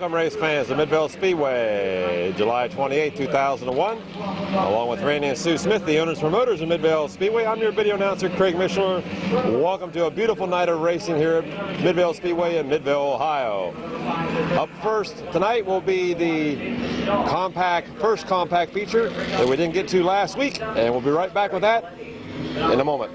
Welcome, race fans, to Midvale Speedway, July 28, 2001. Along with Randy and Sue Smith, the owners and promoters of Midvale Speedway, I'm your video announcer, Craig Mishler. Welcome to a beautiful night of racing here at Midvale Speedway in Midvale, Ohio. Up first tonight will be the first compact feature that we didn't get to last week, and we'll be right back with that in a moment.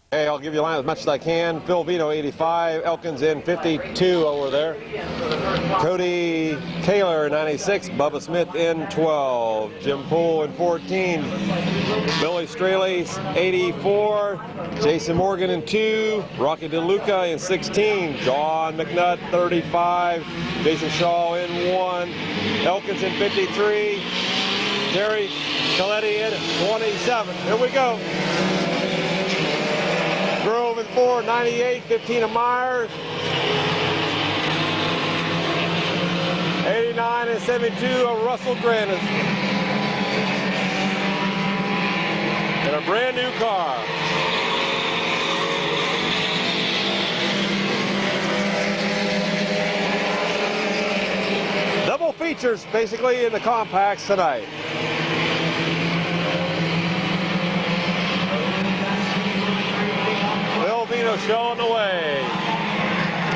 Hey, I'll give you a line as much as I can. Phil Vito, 85. Elkins in 52 over there. Cody Taylor, 96. Bubba Smith in 12. Jim Poole in 14. Billy Straley, 84. Jason Morgan in 2. Rocky DeLuca in 16. John McNutt, 35. Jason Shaw in 1. Elkins in 53. Terry Coletti in 27. Here we go. Grove in 4, 98, 15 of Myers. 89 and 72 of Russell Grannis. In a brand new car. Double features basically in the compacts tonight. Showing the way.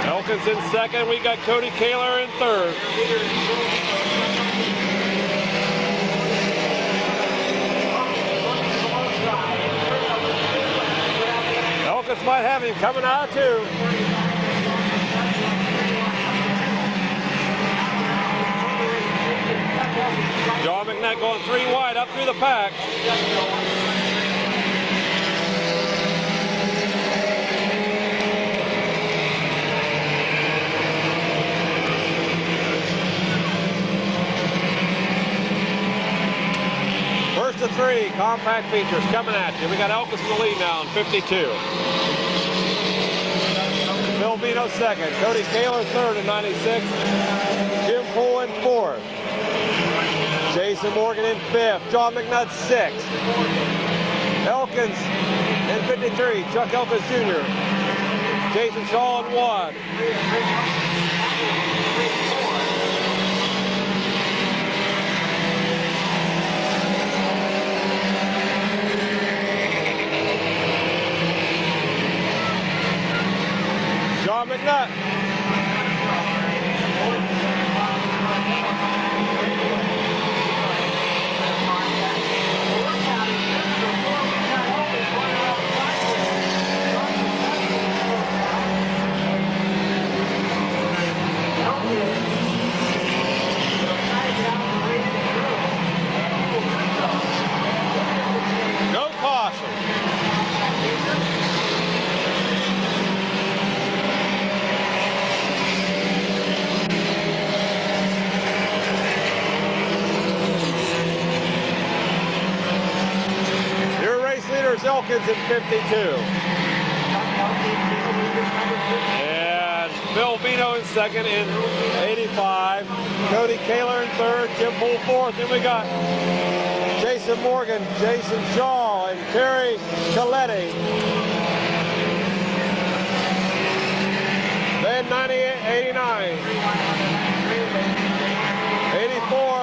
Elkins in second. We got Cody Kaler in third. Elkins might have him coming out too. John McNutt going 3 wide up through the pack. To 3 compact features coming at you. We got Elkins in the lead now in 52. Phil Vito second. Cody Kaler third in 96. Jim Poole in 4th. Jason Morgan in 5th. John McNutt 6th. Elkins in 53. Chuck Elkins Jr. Jason Shaw in 1. John McNutt. No caution. Elkins in 52. And Phil Vito in second in 85. Cody Kaler in third. Jim Poole fourth. Then we got Jason Morgan, Jason Shaw, and Terry Coletti. Then 98, 89. 84.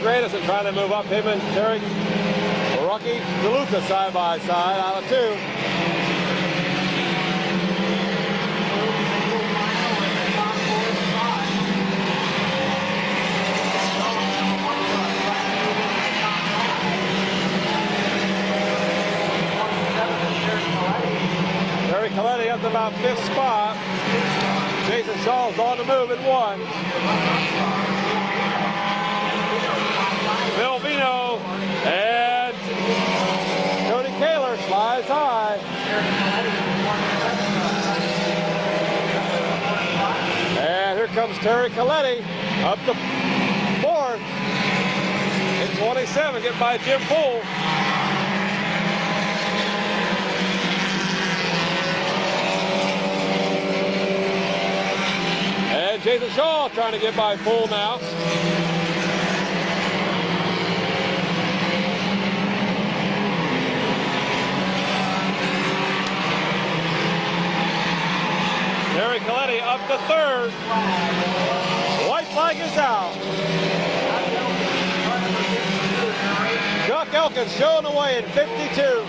Grannis and trying to move up him and Terry Rocky DeLuca side by side out of 2. Terry Coletti up to about 5th spot. Jason Shaw's on the move in 1. Phil Vito and Cody Kaler slides high. comes Terry Coletti up to fourth. In 27, getting by Jim Poole. And Jason Shaw trying to get by Poole now. Terry Coletti up to third. White flag is out. Chuck Elkins showing away in 52.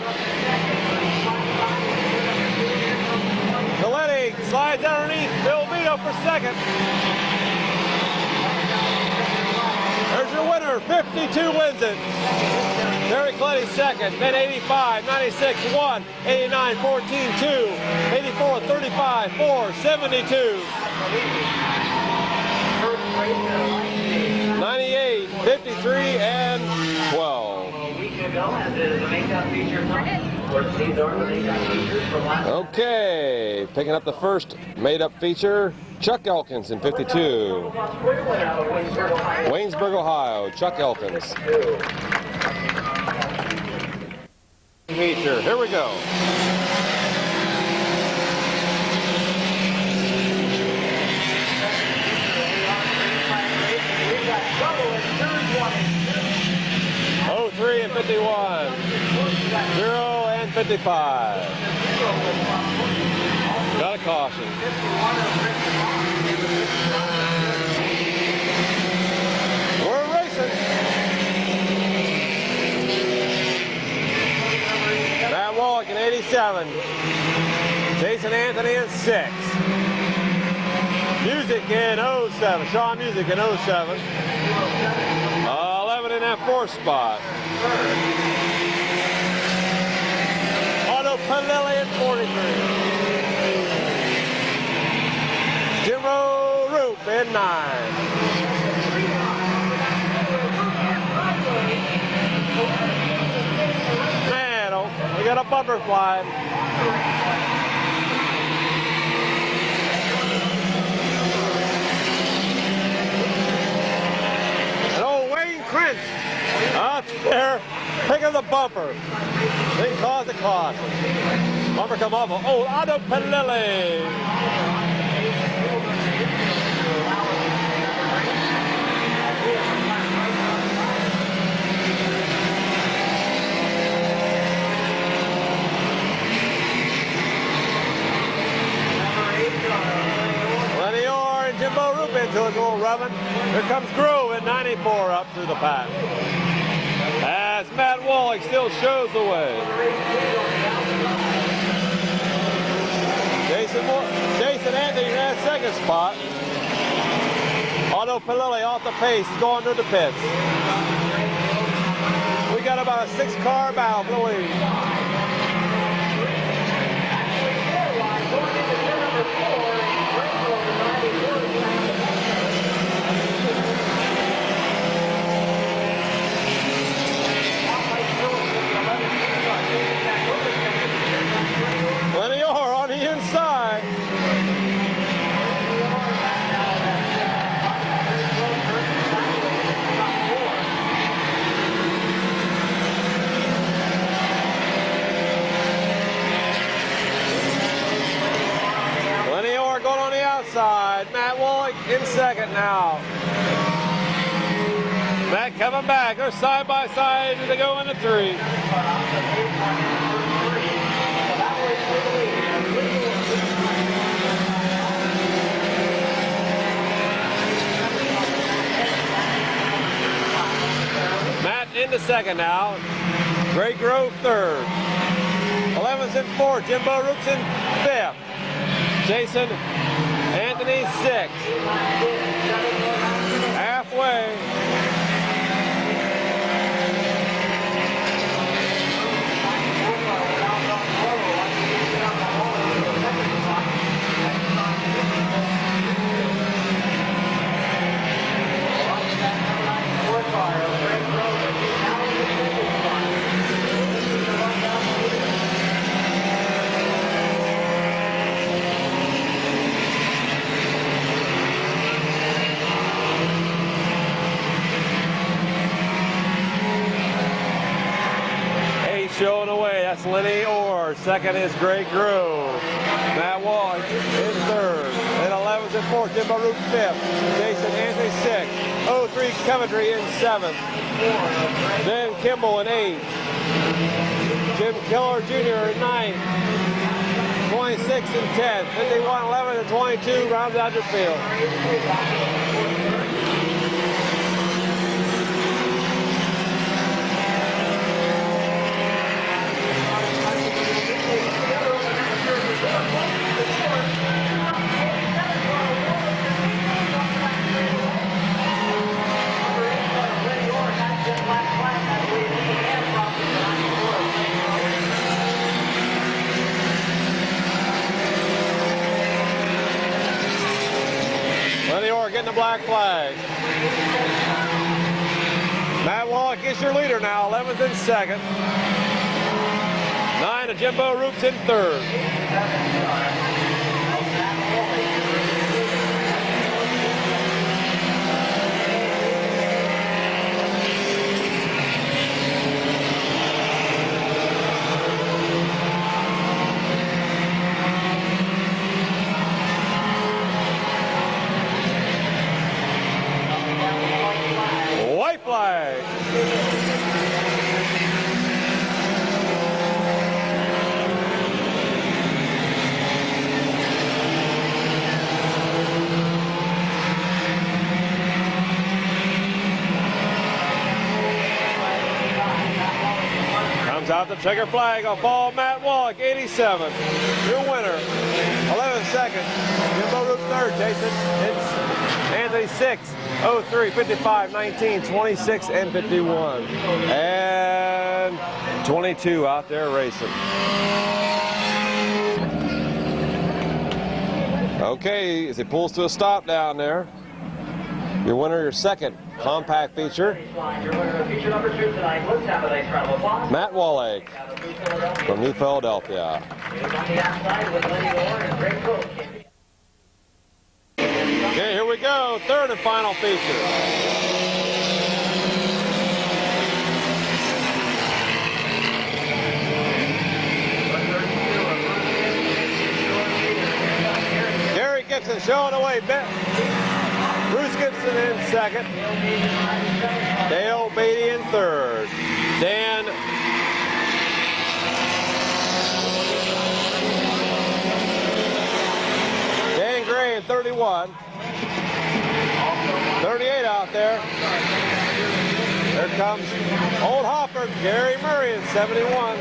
Coletti slides underneath. Bill Vito for second. There's your winner. 52 wins it. Terry Coletti second. Then 85, 96, 1, 89, 14, 2, 84, 35, 4, 72. 98, 53, and 12. Okay, picking up the first made-up feature, Chuck Elkins in 52. Waynesburg, Ohio, Chuck Elkins. Feature, here we go. Oh, 3 and 51. 0 and 55. Got a caution. We're racing. Matt Wallach in 87. Jason Anthony in 6. Music in 07. Shaw Music in 07. 11 in that 4th spot. Otto Panelli in 43. Jimbo Roop in 9. Man, oh, we got a bumper fly. Out there, picking the bumper. They caused a caution. Bumper come off of old Otto Panelli. Lenny Orr and Jimbo Roop into his little rubbing. Here comes Grove in 94 up through the pack. As Matt Wallach still shows the way. Jason Anthony in that 2nd spot. Otto Panelli off the pace, he's going to the pits. We got about a 6-car battle for the lead. Lenny Orr on the inside. Lenny Orr going on the outside. Matt Wallach in 2nd now. Matt coming back. They're side by side as they go into 3. Matt into 2nd now. Greg Grove 3rd. 11's in 4th. Jimbo Roop's in 5th. Jason Anthony 6th. Halfway. that's Lenny Orr. Second is Greg Grove. Matt Wallach in third. Then 11th and 4th, Jimbo Root fifth. Jason Anthony sixth. 03 Coventry in seventh. Then Kimball in eighth. Jim Killer Jr. in ninth. 26 and 10. 51, 11, and 22 rounds out your field. Lenny Orr getting the black flag. Matt Wallach is your leader now, 11th and 2nd. 9 to Jimbo Roots in 3rd. White flag. Comes out the checker flag on ball. Matt Wallach, 87. Your winner, 11 second. Jimbo Root third. Jason Anthony 6, 03, 55, 19, 26, and 51. And 22 out there racing. Okay, as it pulls to a stop down there, your winner, your second compact feature, Matt Wallach from New Philadelphia. Okay, here we go. Third and final feature. Gary Gibson showing away. Bruce Gibson in second. Dale Beatty in third. Dan Gray in 31. 38 out there. There comes Old Hopper, Gary Murray in 71.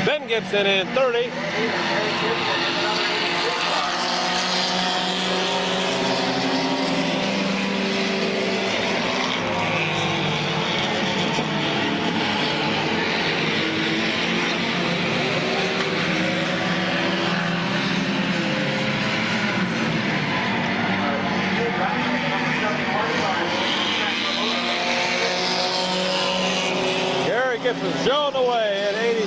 Ben Gibson in 30. Gibson shown away at 83.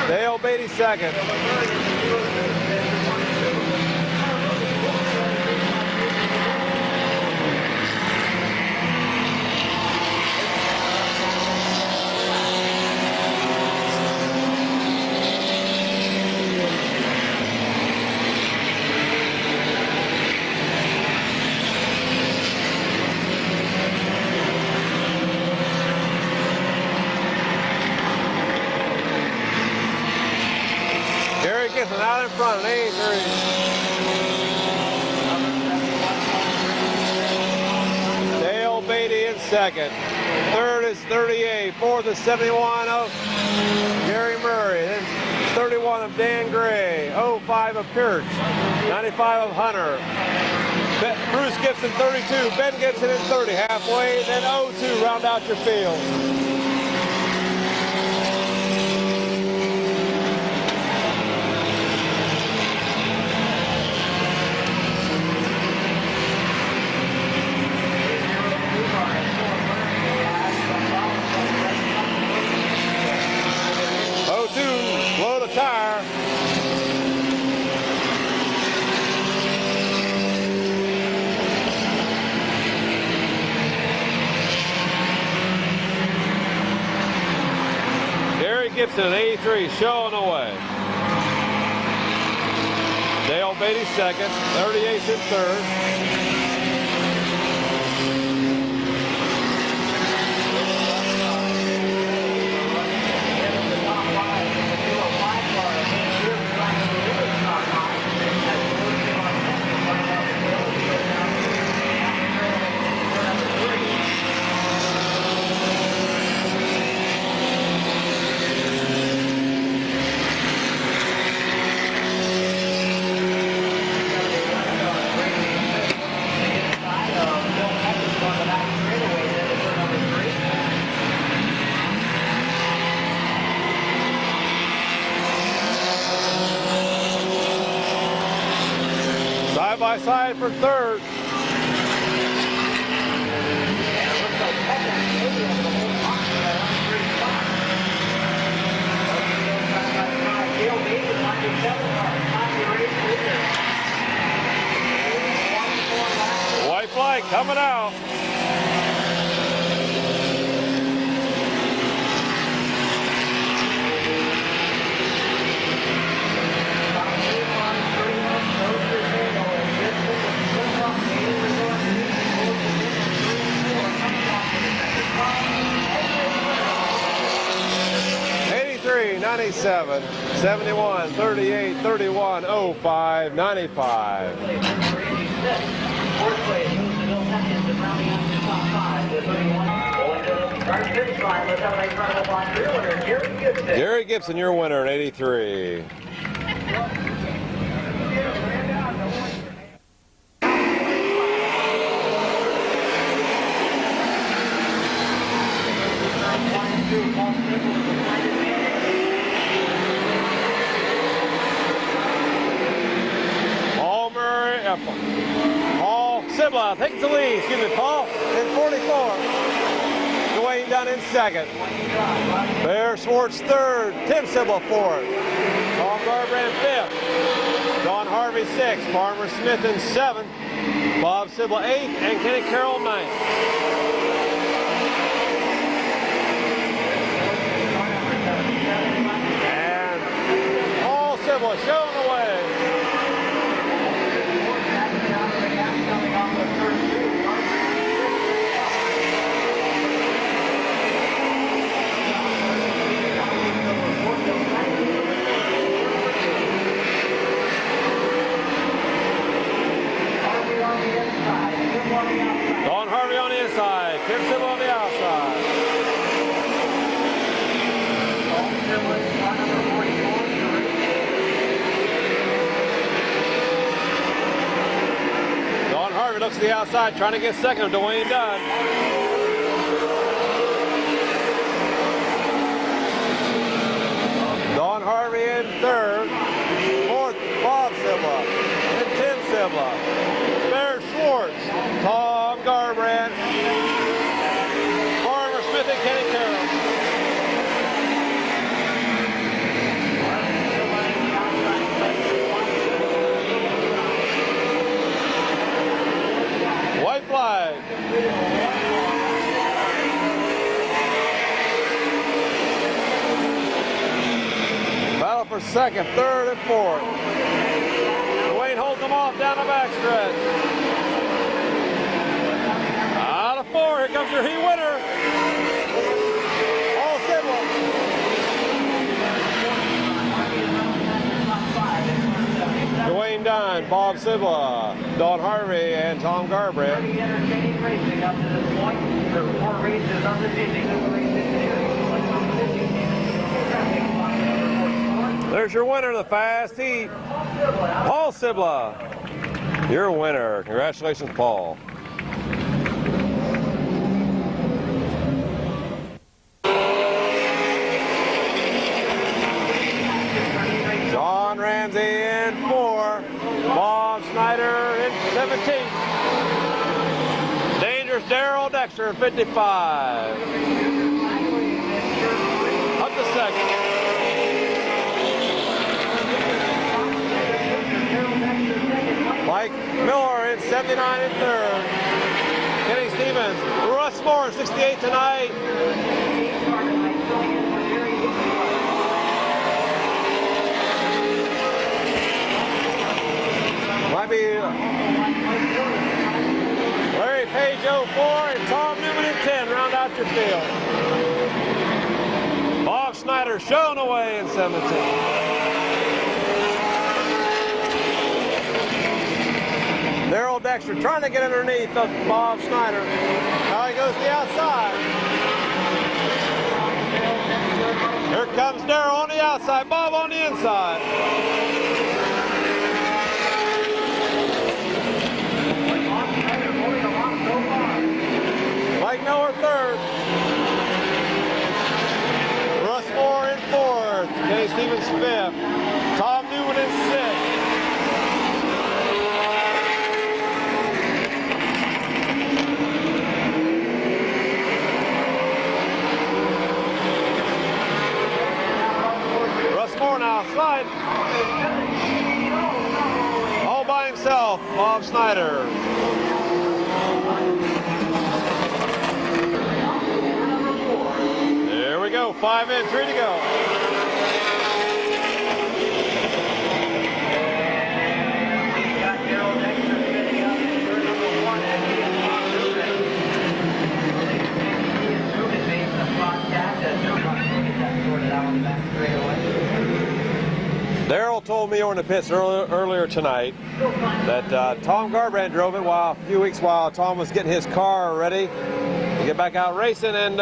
Dale Beatty second. Gibson out in front at 83. Dale Beatty in second. Third is 38. Fourth is 71 of Gary Murray. Then 31 of Dan Gray. 05 of Pirch. 95 of Hunter. Bruce Gibson 32. Ben Gibson in 30. Halfway. Then 02 round out your field. Blow the tire. Gibson in 83, showing away. Dale Beatty second, 38th in third. Side by side for third. White flag coming out. '83, 97, 71, 38, 31, 05, 95. Gary Gibson, your winner in '83. Paul Sibla takes the lead. Excuse me, Paul in 44. Dwayne Dunn in second. Bear Schwartz third. Tim Sibla fourth. Tom Garbrandt fifth. Don Harvey sixth. Farmer Smith in seventh. Bob Sibla eighth. And Kenny Carroll ninth. And Paul Sibla showing the way. Don Harvey on the inside, Tim Sibla on the outside. Don Harvey looks to the outside, trying to get second of Dwayne Dunn. Don Harvey in third. Fourth, Bob Sibla. And Tim Sibla. Bear Schwartz. Tom Garbrandt. Farmer Smith and Kenny Carroll. White flag. Battle for second, third, and fourth. Dwayne holds them off down the backstretch. Out of four, here comes your heat winner. Paul Sibla. Dwayne Dunn, Bob Sibla, Don Harvey, and Tom Garbrandt. There's your winner of the fast heat, Paul Sibla. Your winner. Congratulations, Paul. John Ramsey in 4, Bob Snyder in 17. Dangerous Darrell Dexter in 55. Up to second. Mike Miller in 79 in third. Kenny Stevens, Russ Moore in 68 tonight. might be Larry Page 04 and Tom Newman in 10. Round out your field. Bob Schneider showing away in 17. Darrell Dexter trying to get underneath of Bob Schneider. Now he goes to the outside. Here comes Darrell on the outside, Bob on the inside. Mike Miller third. Russ Moore in fourth. Kenny Stevens fifth. Tom Newman in sixth. Moore now outside. All by himself, Bob Schneider. There we go, 5 in, 3 to go. Darrell told me over in the pits earlier tonight that Tom Garbrandt drove it a few weeks while Tom was getting his car ready to get back out racing, and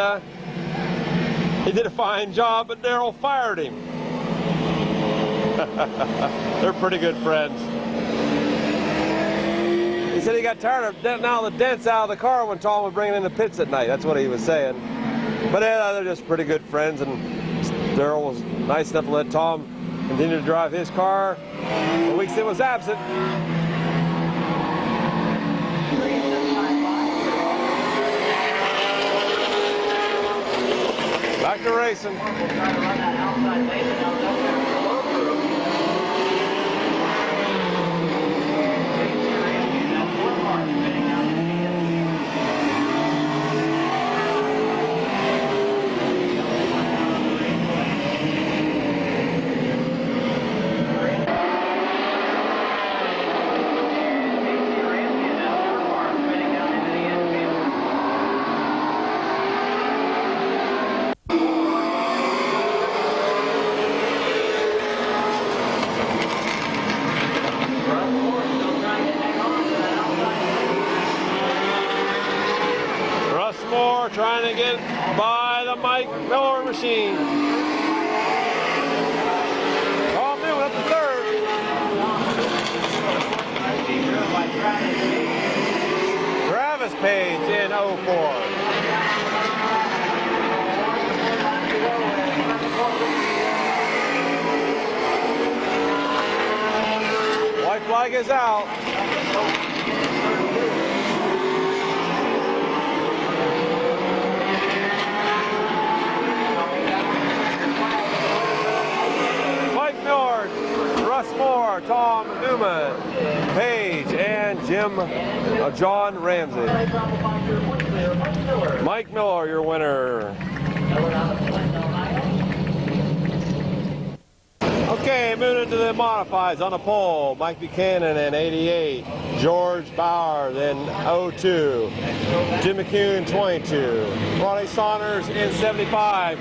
he did a fine job, but Darrell fired him. They're pretty good friends. He said he got tired of denting all the dents out of the car when Tom was bringing in the pits at night. That's what he was saying. But they're just pretty good friends, and Darrell was nice enough to let Tom continue to drive his car the weeks it was absent. Back to racing. Trying to get by the Mike Miller machine. Tom Newman up to third. Travis Page in 04. White flag is out. Russ Moore, Tom Newman, Page, and John Ramsey. Mike Miller, your winner. Okay, moving into the modifieds on the pole. Mike Buchanan in 88, George Bauer in 02, Jim McCune 22, Ronnie Saunders in 75.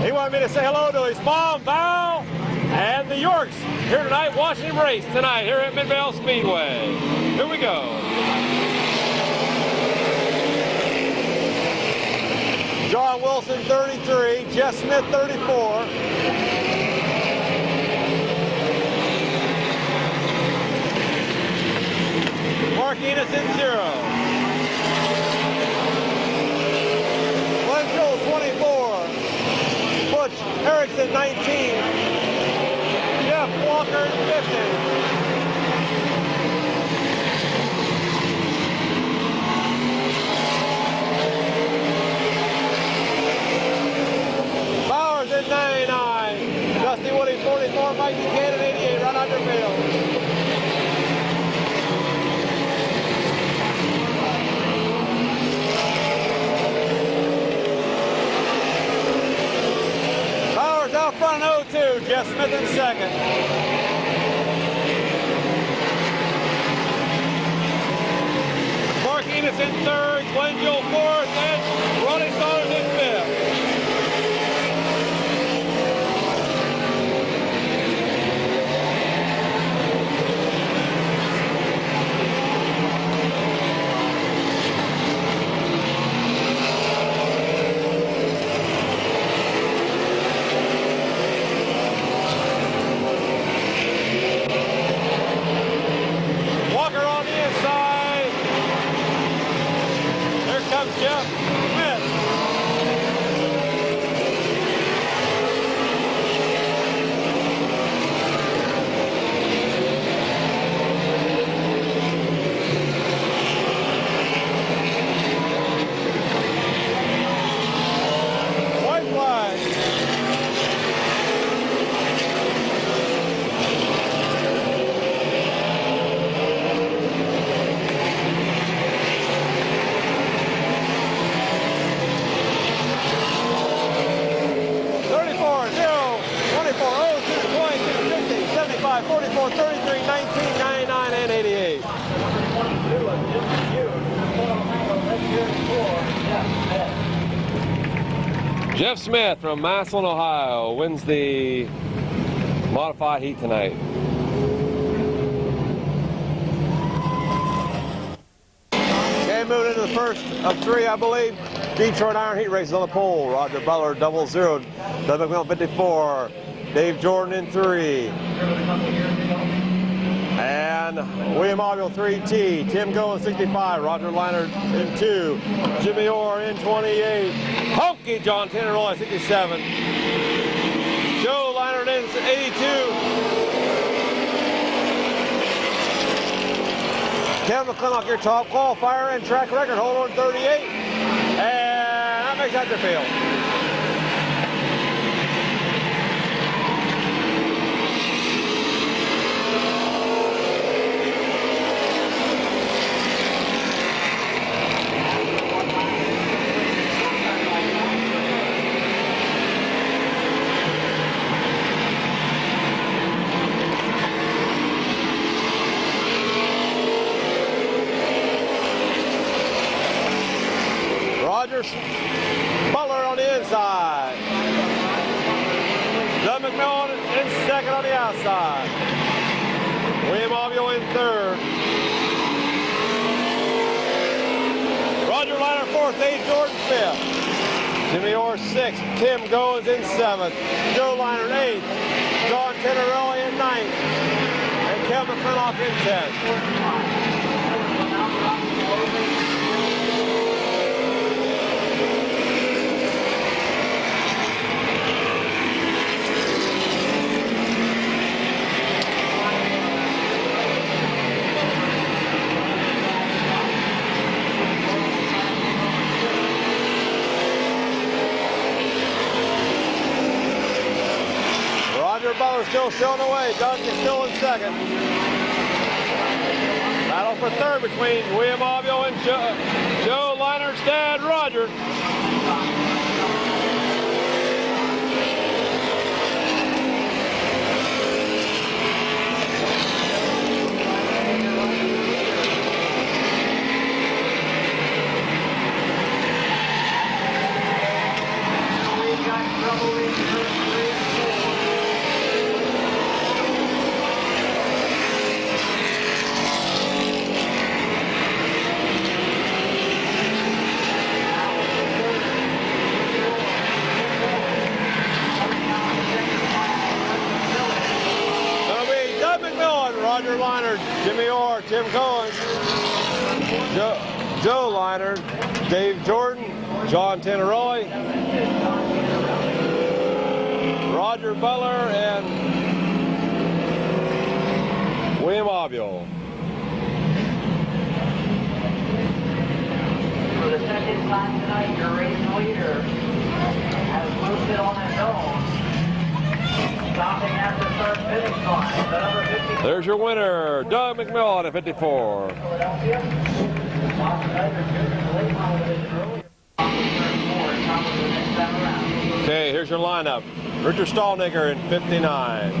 He wanted me to say hello to his mom, Val, and the Yorks here tonight, watching him race tonight here at Midvale Speedway. Here we go. John Wilson, 33. Jeff Smith, 34. Mark Enos in 0. Glenn Joe, 24. Butch Erickson, 19. Jeff Walker, 50. Bowers at 99. Dusty Woody, 44. Mike Buchanan, 88. Run under field. Bowers out front in 02. Jeff Smith in second. Enos in third, Glenville fourth, and Ronnie Saunders in fifth. Jeff Smith. White flag. Jeff Smith from Massillon, Ohio wins the modified heat tonight. Okay, moving into the first of three, I believe. Detroit Iron Heat races on the pole. Roger Butler 0-0. Doug McMillan 54. Dave Jordan in 3. And William Aubiel 3T. Tim Goins 65. Roger Leinert in 2. Jimmy Orr in 28. Honky John Tenneroy 67. Joe Leinert in 82. Kevin McClintock, your top qualifier and track record holder in 38. And that makes that their field. Butler on the inside. Doug McMillan in second on the outside. William Aubiel in third. Roger Leinert fourth. Dave Jordan fifth. Jimmy Orr sixth. Tim Goins in seventh. Joe Leinert eighth. John Tennerelli in ninth. And Kevin McClintock in 10th. Butler still showing away. Doug is still in second. Battle for third between William Aubiel and Joe Leinert's dad, Roger. Roger Leinert, Jimmy Orr, Tim Goins, Joe Leinert, Dave Jordan, John Tenneroy, Roger Butler, and William Aubiel. For the second time tonight, your race leader has moved it on his own. Stopping at the start finish line, the number 50. There's your winner, Doug McMillan at 54. Okay, here's your lineup. Richard Stallnigger in 59.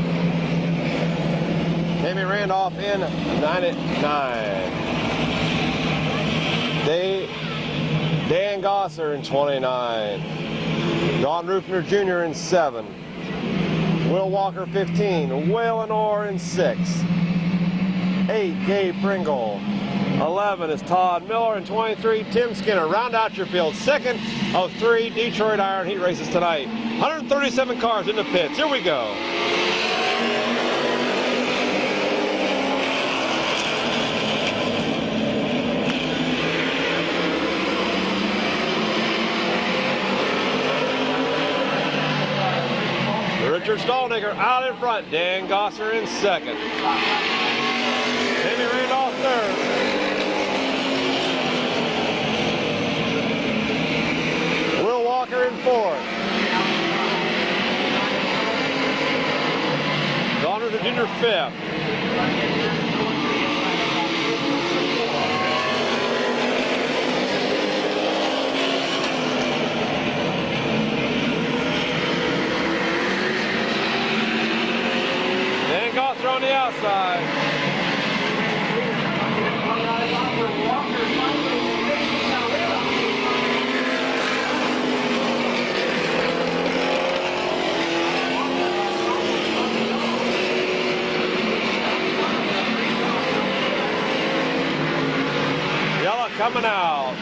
Tammy Randolph in 99. Gosser in 29. Don Rufner Jr. in 7. Will Walker 15. Waylon Orr in 6. 8, Gabe Pringle. 11 is Todd Miller, and 23, Tim Skinner. Round out your field. Second of 3 Detroit Iron Heat races tonight. 137 cars in the pits. Here we go. Richard Stallnaker out in front. Dan Gosser in second. Timmy Randolph third. Will Walker in fourth. Don Rufner Jr. fifth. Dan Gosser on the outside. Yellow coming out.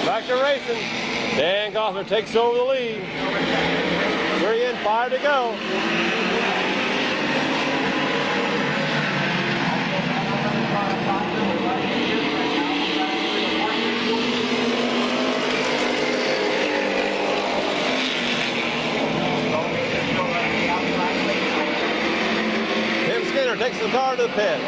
Back to racing. Dan Gosser takes over the lead. 3 in, 5 to go. Tim Skinner takes the car to the pits.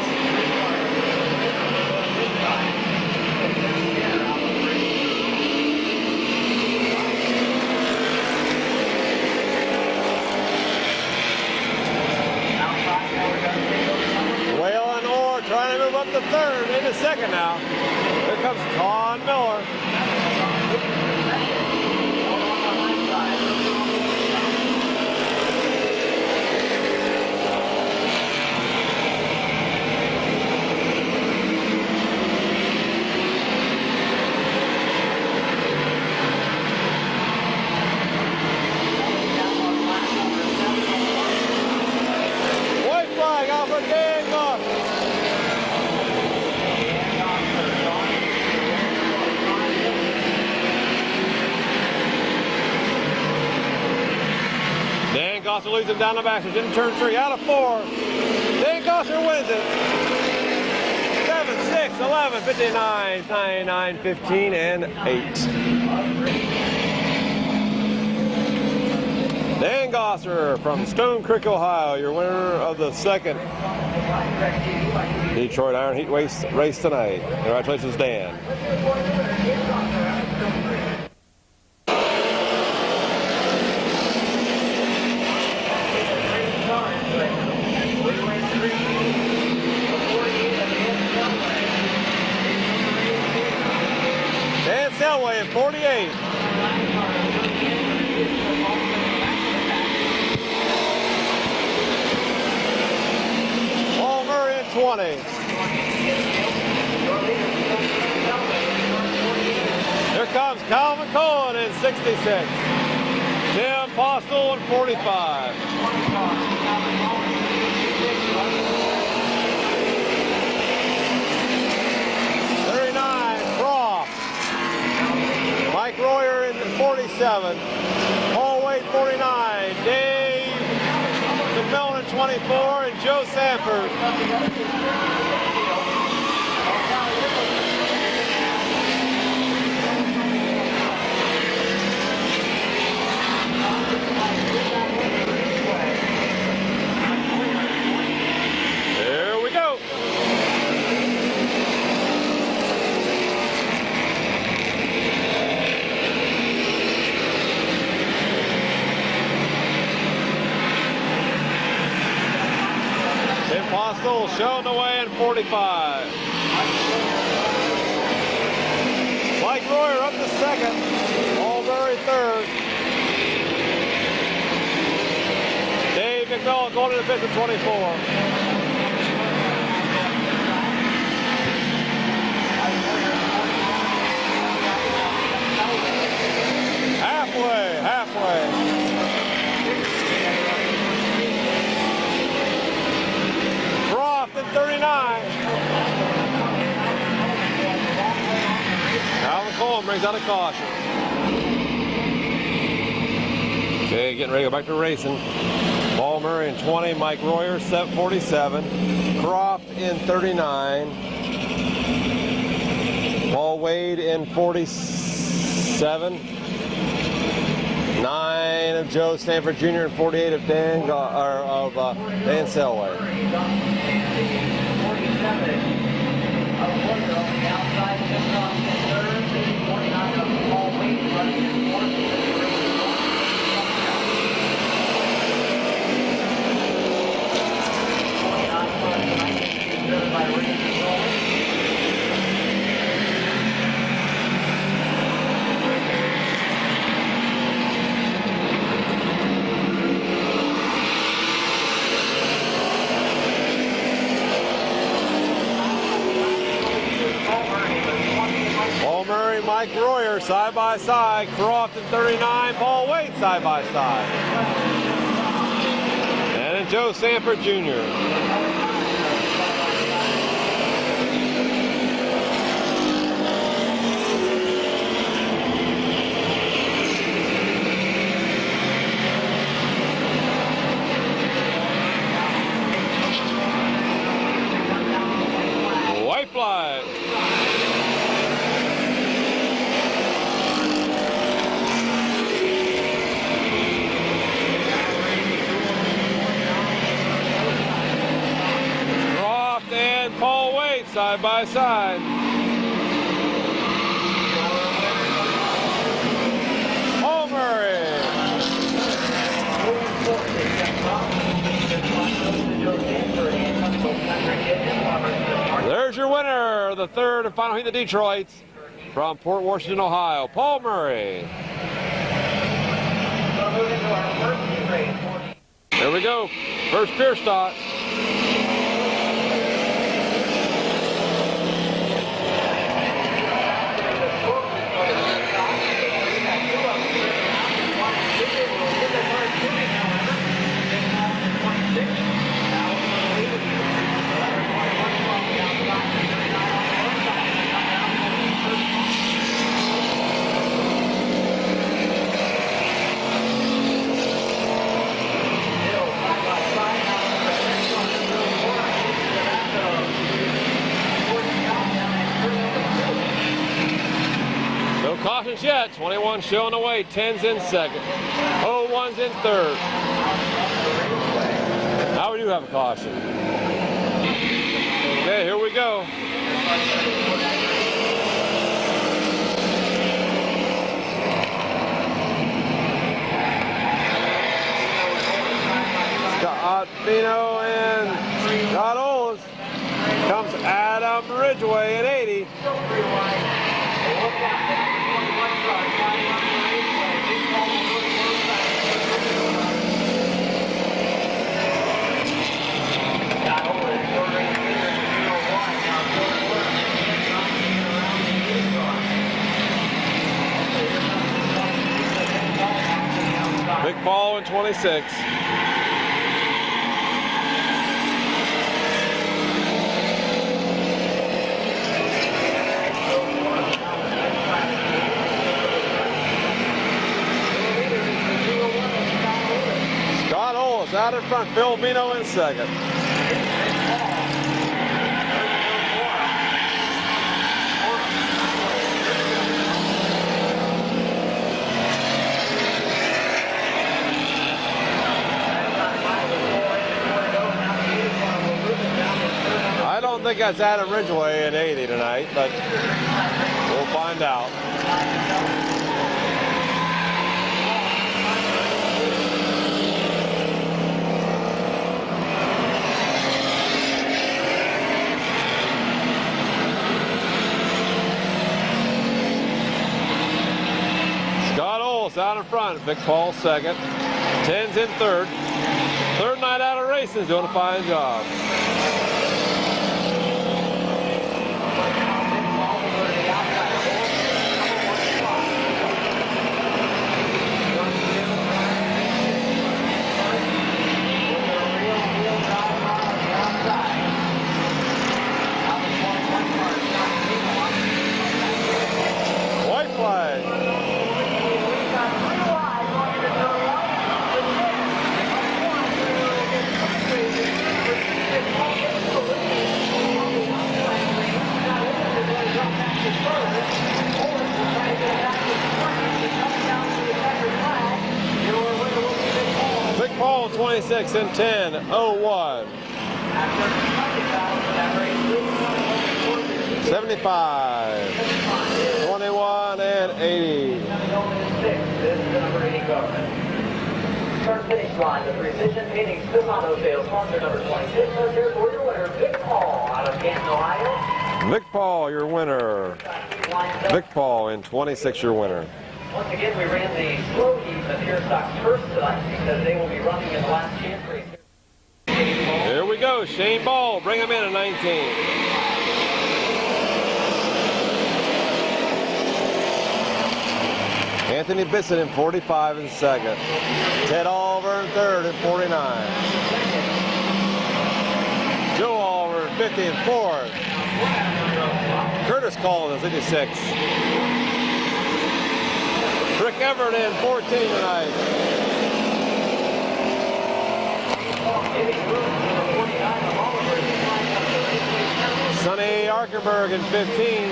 Waylon Orr trying to move up to third, into second now. Here comes Todd Miller. White flag out for Dan Gosser. Dan Gosser leads him down the backstretch in turn 3, out of 4. Dan Gosser wins it. 7, 6, 11, 59, 99, 15, and 8. Dan Gosser from Stone Creek, Ohio, your winner of the second Detroit Iron Heat race tonight. Congratulations, Dan. Dan Selway in 48. Paul Murray in 20. Here comes Calvin Cohen in 66. Tim Postel in 45. Mike Royer in 47. Paul Wade 49. Dave McMillan in 24. And Joe Sanford. Here we go. Tim Postel showing the way in 45. Mike Royer up to second. Paul Murray third. Dave Bell going to the fifth at 24. Halfway. Croft in 39. Alan Coleman brings out a caution. Okay, getting ready to go back to racing. Paul Murray in 20, Mike Royer, 47. Croft in 39. Paul Wade in 47. 9 of Joe Stanford Jr. and 48 of Dan Selway. Mike Royer side by side, Croft in 39, Paul Wade side by side. And then Joe Sanford Jr. White flag. Paul Wade side by side. Paul Murray. There's your winner, the third and final heat of the Detroits from Port Washington, Ohio, Paul Murray. There we go, first pier stop. Cautions yet, 21 showing away, 10's in second, 01's in third. Now we do have a caution. Okay, here we go. Scott Bino and Scott Oles. Comes Adam Ridgway in 80. Big ball in 26. Scott Oles out in front, Phil Vino in second. I don't think that's Adam Ridgway in 80 tonight, but we'll find out. Scott Oles out in front, Vic Paul second, 10's in third. Third night out of racing, doing a fine job. White flag. Big Paul 26 and 10.01. 75, 21 and 80. Start finish line, the Precision Painting Still Auto Sales sponsor number 26. So here's for your winner, Big Paul out of Canton, Ohio. Vic Paul, your winner. Vic Paul in 26, your winner. Once again, we ran the slow heat of Pure Stocks first tonight because they will be running in the last chance race. Here we go, Shane Ball, bring him in at 19. Anthony Bissett in 45 in second. Ted Oliver in third in 49. Joe Oliver in 50 in fourth. Curtis Collins in 56. Rick Everett in 14 tonight. Sonny Arkenberg in 15.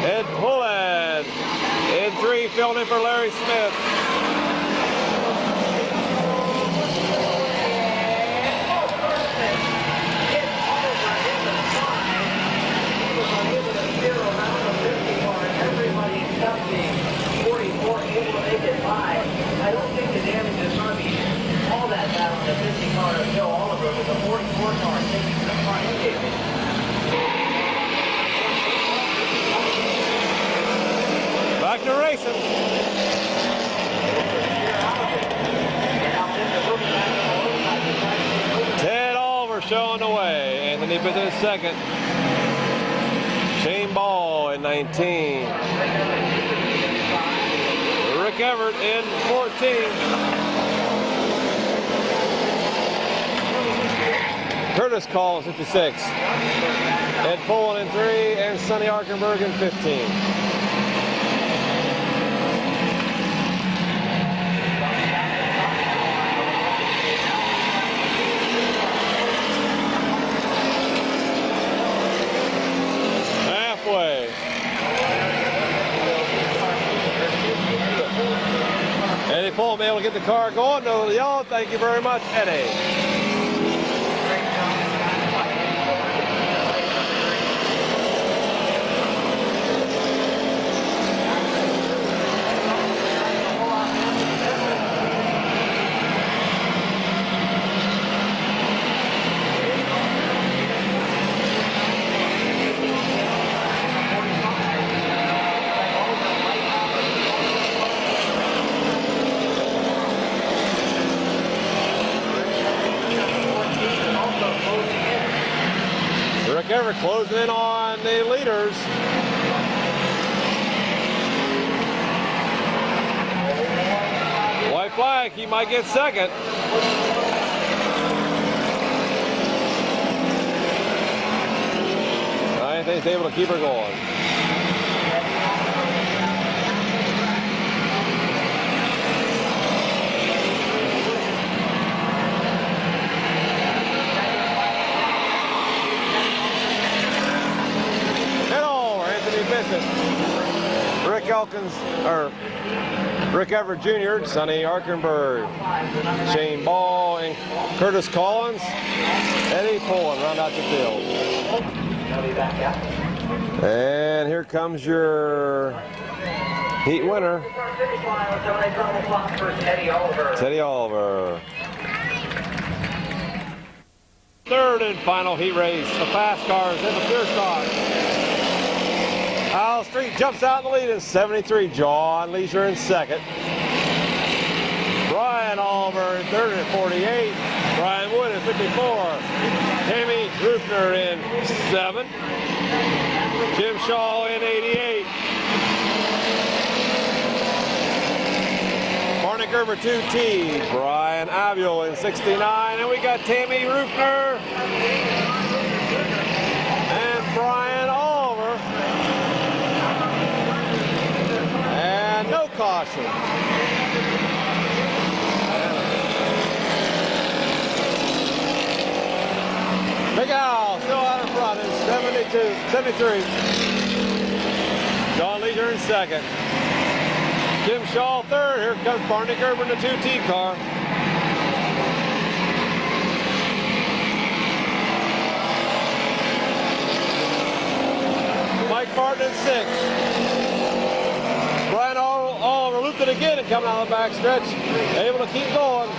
Ed Pullen in 3, filled in for Larry Smith. Everybody except the 44 able to make it by. I don't think the damage is going to be all that bad on the 50 car of Joe Oliver, but the 44 car taking the front end. Back to racing. Ted Oliver showing the way. Anthony Bissett in second. Shane Ball in 19. Rick Everett in 14. Curtis Collins 56. Ed Pullen in 3 and Sonny Arkenberg in 15. Eddie Pullman able to get the car going. No yellow. Thank you very much, Eddie. Rick Everett closing in on the leaders. White flag, he might get second. I think he's able to keep her going. Rick Everett Jr., Sonny Arkenberg, Shane Ball, and Curtis Collins, Eddie Pullen round out the field. And here comes your heat winner, Teddy Oliver. Third and final heat race, the fast cars in the pure stock. Isle Street jumps out in the lead in 73. John Leisure in second. Brian Oliver in third at 48. Brian Wood at 54. Tammy Rufner in 7. Jim Shaw in 88. Barney Gerber 2T. Brian Aviel in 69. And we got Tammy Rufner and Brian Oliver. And no caution. Big Al still out in front in 73. John Leisure in second. Jim Shaw third. Here comes Barney Gerber in the 2T car. Mike Martin in sixth. Brian Oliver looped it again and coming out of the back stretch. Able to keep going.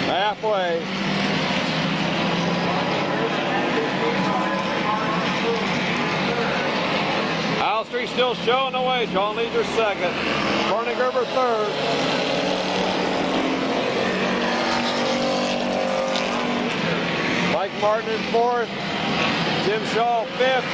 Halfway. Isle Street still showing the way. John Leisure second. Barney Gerber third. Mike Martin in fourth. Jim Shaw fifth.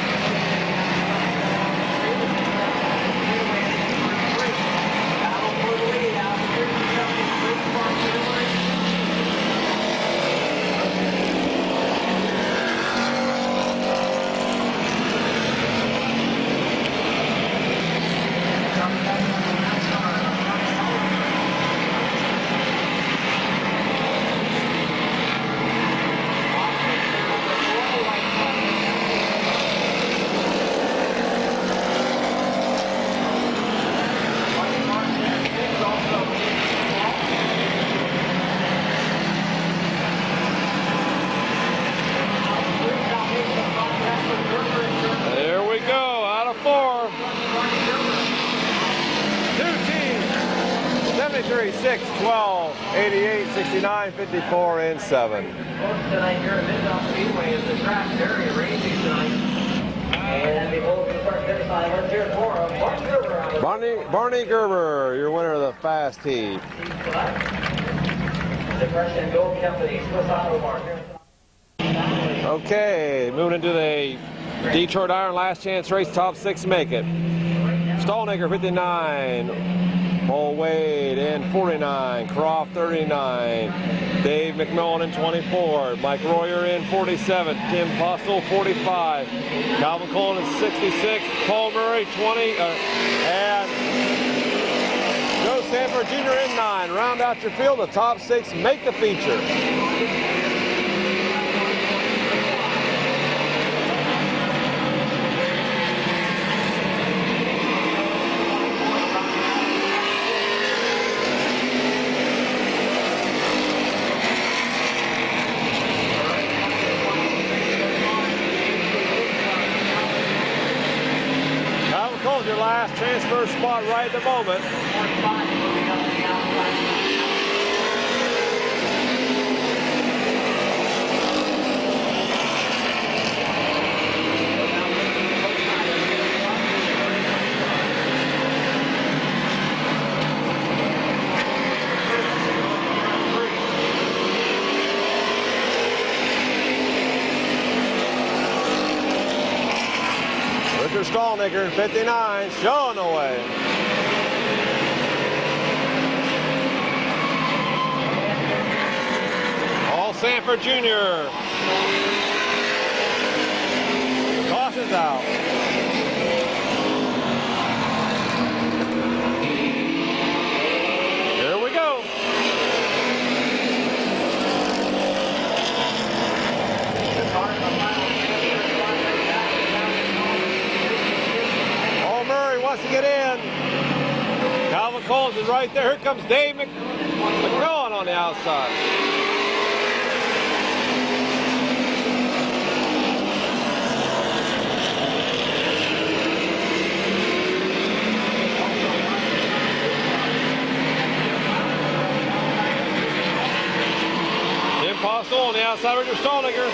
Three, 6, 12, 88, 69, 54, and 7. Folks, tonight here at Midvale Speedway is the track very rangy tonight. And before we start this time, let's hear it for Barney Gerber. Barney Gerber, your winner of the fast heat. Depression Gold Company, Swiss Auto Mart. Okay, moving into the Detroit Iron Last Chance Race, top 6 make it. Stallnaker 59. Paul Wade in 49, Croft 39, Dave McMillan in 24, Mike Royer in 47, Tim Postel 45, Calvin Cullen in 66, Paul Murray 20, and Joe Sanford Jr. in 9. Round out your field, the top 6 make the feature. Your last transfer spot right at the moment. Richard Stallnaker, 59, showing the way. Paul Sanford Jr. Caution's out. Here we go. Wants to get in. Calvin Collins is right there. Here comes Dave McMillan on the outside. outside, Richard Stalldigger.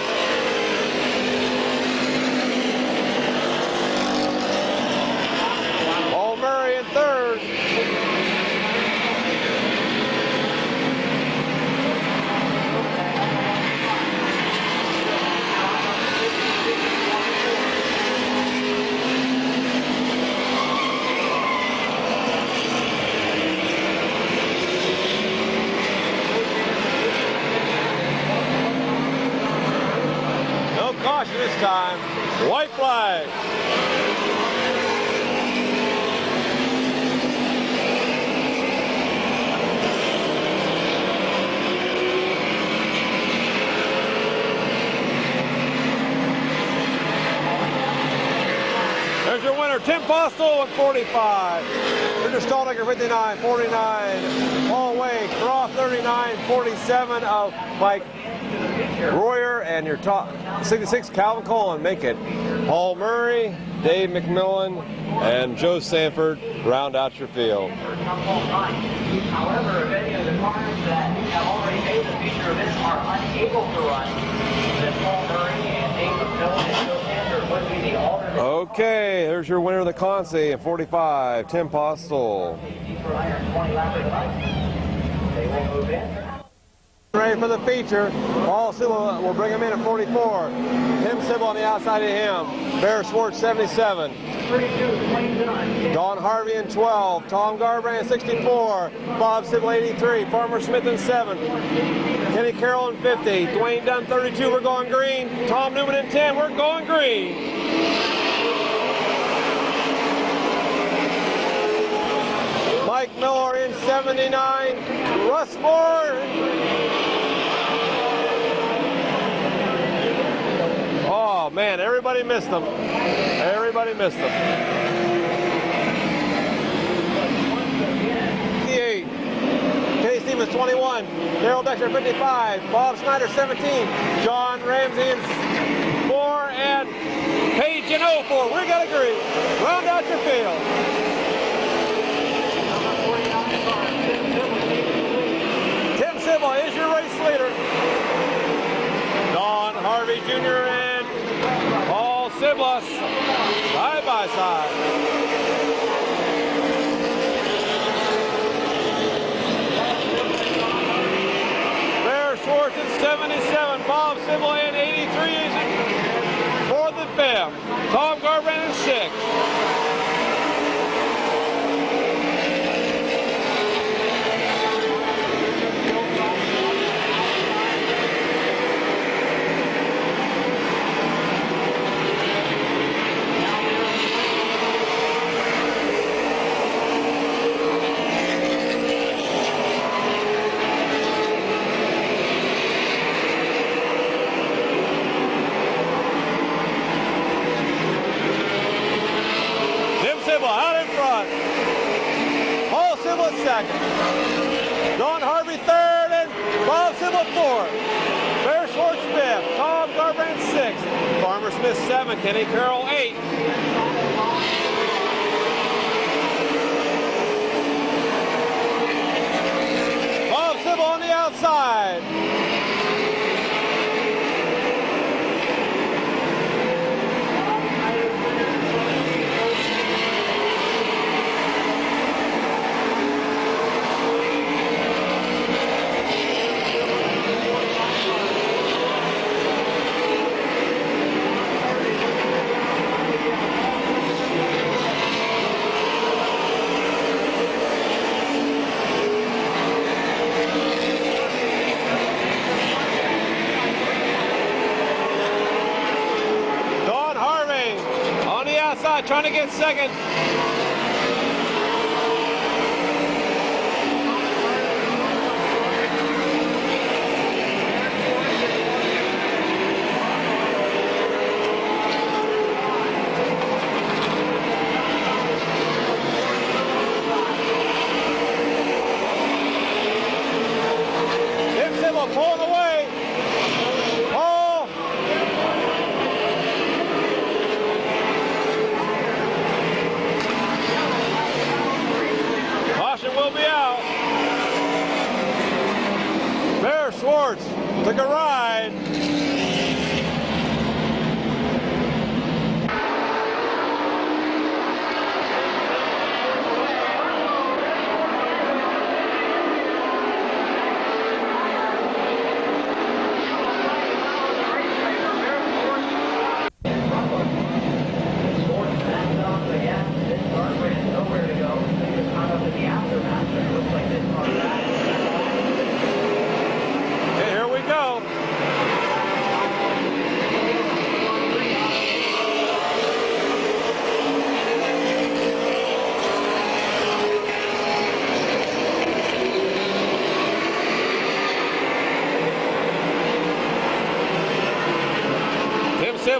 Paul Murray in third. No caution this time. White flag. There's your winner, Tim Postel at 45. Richard Stalldigger 59, 49. Paul Wake, Croft 39, 47 of Mike Royer, and your top 66, Calvin Cullen, make it. Paul Murray, Dave McMillan, and Joe Sanford round out your field. However, if any of the cars that have already made the feature event are unable to run, then Paul Murray and Dave McMillan and Joe Sanford would be the alternate. Okay, there's your winner of the Consi at 45, Tim Postel. 20 laps of the night. They will move in. Ready for the feature. Paul Sybil will bring him in at 44. Tim Sybil on the outside of him. Bear Schwartz 77. 32, Don Harvey in 12. Tom Garbrand 64. Bob Sybil 83. Farmer Smith in 7. Kenny Carroll in 50. Dwayne Dunn 32. We're going green. Tom Newman in 10. We're going green. Mike Miller in 79. Russ Moore. Oh man, everybody missed them. Everybody missed them. 58. Kenny Stevens 21. Darrell Dexter 55. Bob Snyder 17. John Ramsey in 4. And Page in 04. We got to agree. Round out your field. Tim Sybil is your race leader. Don Harvey Jr. and Paul Sybil side by side. Bear Schwartz in 77, Bob Sybil in 83 is fourth and fifth. Tom Garbrand in 6. Out in front. Paul Sybil second. Don Harvey third and Bob Sybil fourth. Bear Schwartz fifth. Tom Garbrand sixth. Farmer Smith 7. Kenny Carroll 8. Bob Sybil on the outside. Trying to get second. Tim Sybil pulling away. Paul. Will be out. Bear Schwartz took a ride.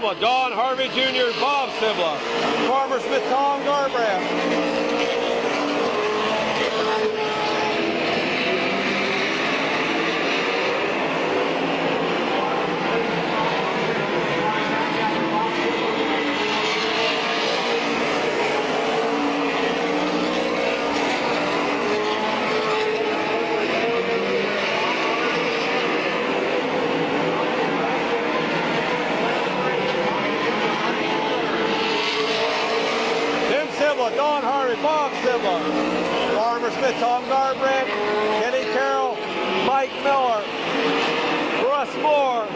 Sibla, Don Harvey Jr., Bob Sibla, Farmer Smith, Tom Garbrandt. Don Harvey, Bob Sibla, Farmer Smith, Tom Garbrandt, Kenny Carroll, Mike Miller, Russ Moore.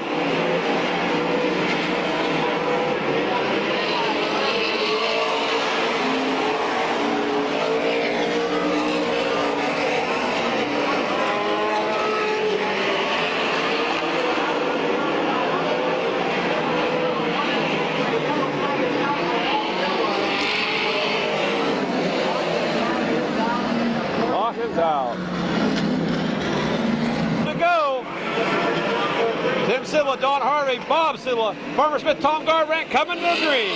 Out. To go. Tim Sibla, Don Harvey, Bob Sibla, Farmer Smith, Tom Garbrandt coming to the green.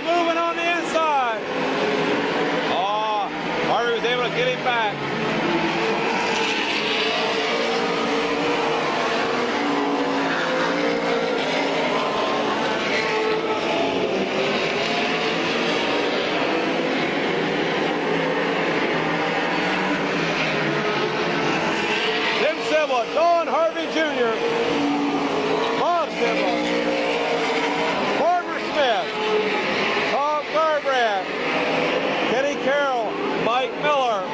Moving on the inside. Oh, Harvey was able to get him back. Tim Sibla, Don Harvey Jr., Bob Sibla, Farmer Smith, Garbrandt, Kenny Carroll, Mike Miller.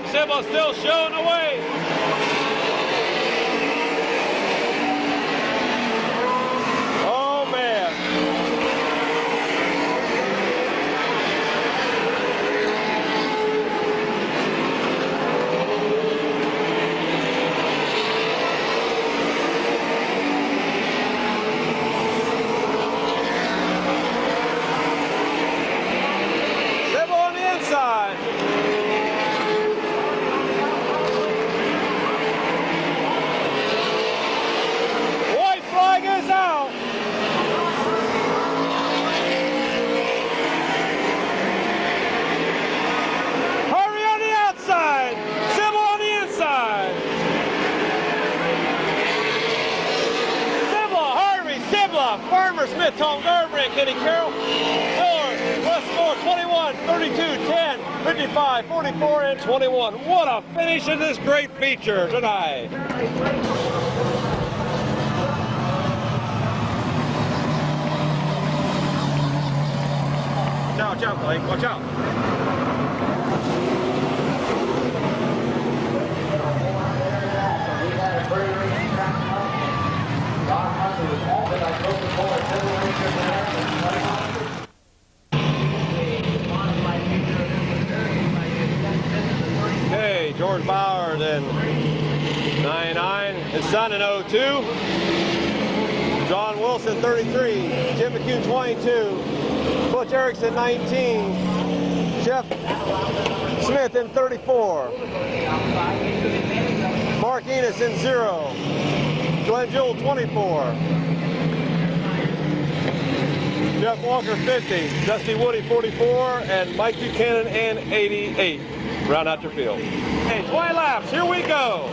Sibla still showing away. Oh man. Sibla on the inside. Is out. Harvey on the outside. Sibla on the inside. Sibla, Harvey, Sibla, Farmer Smith, Tom Garbrandt, Kenny Carroll, Miller, Russ Moore, 21, 32, 10, 55, 44, and 21. What a finish in this great feature tonight. Watch out, Blake. Watch out. Stewart in 99. His son in 02. John Wilson 33. Jim McCune 22. Butch Erickson 19. Jeff Smith in 34. Mark Enos in 0. Glenn Jewell 24. Jeff Walker 50. Dusty Woody 44. And Mike Buchanan in 88. Round out your field. Hey, 20 laps. Here we go.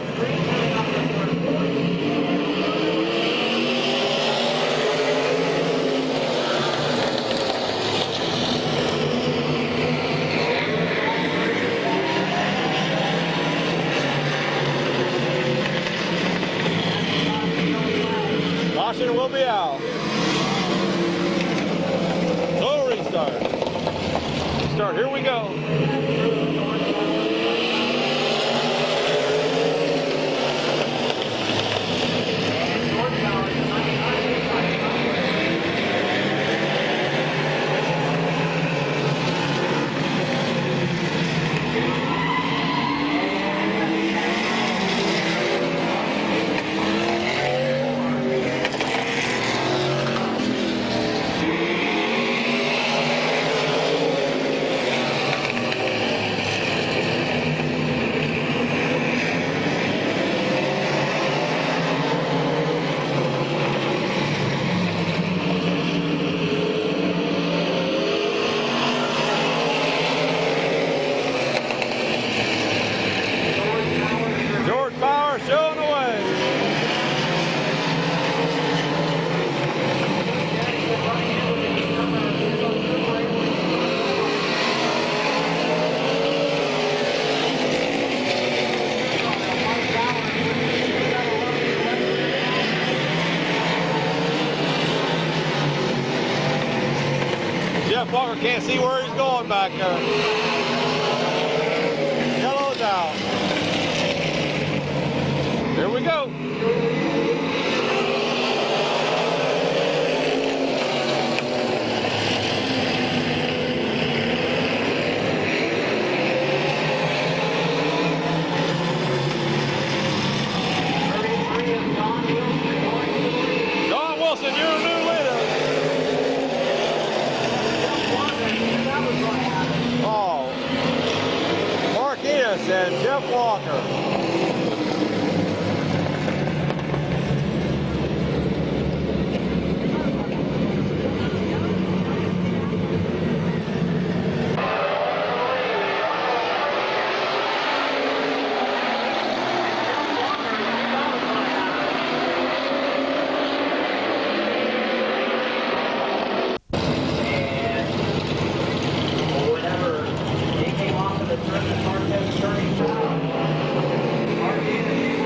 Caution will be out. Total restart. Start. Here we go. Jeff Walker can't see where he's going back there. Yellow's out. Here we go. Don Wilson, you're a new leader. Oh, Mark Enos and Jeff Walker.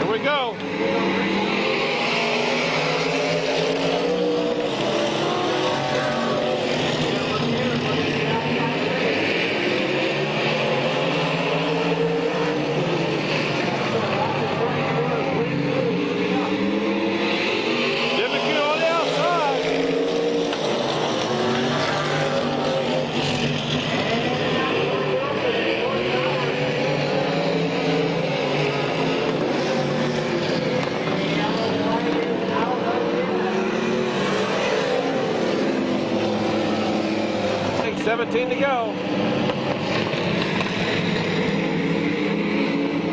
Here we go. Jim McCune on the outside. I think 17 to go.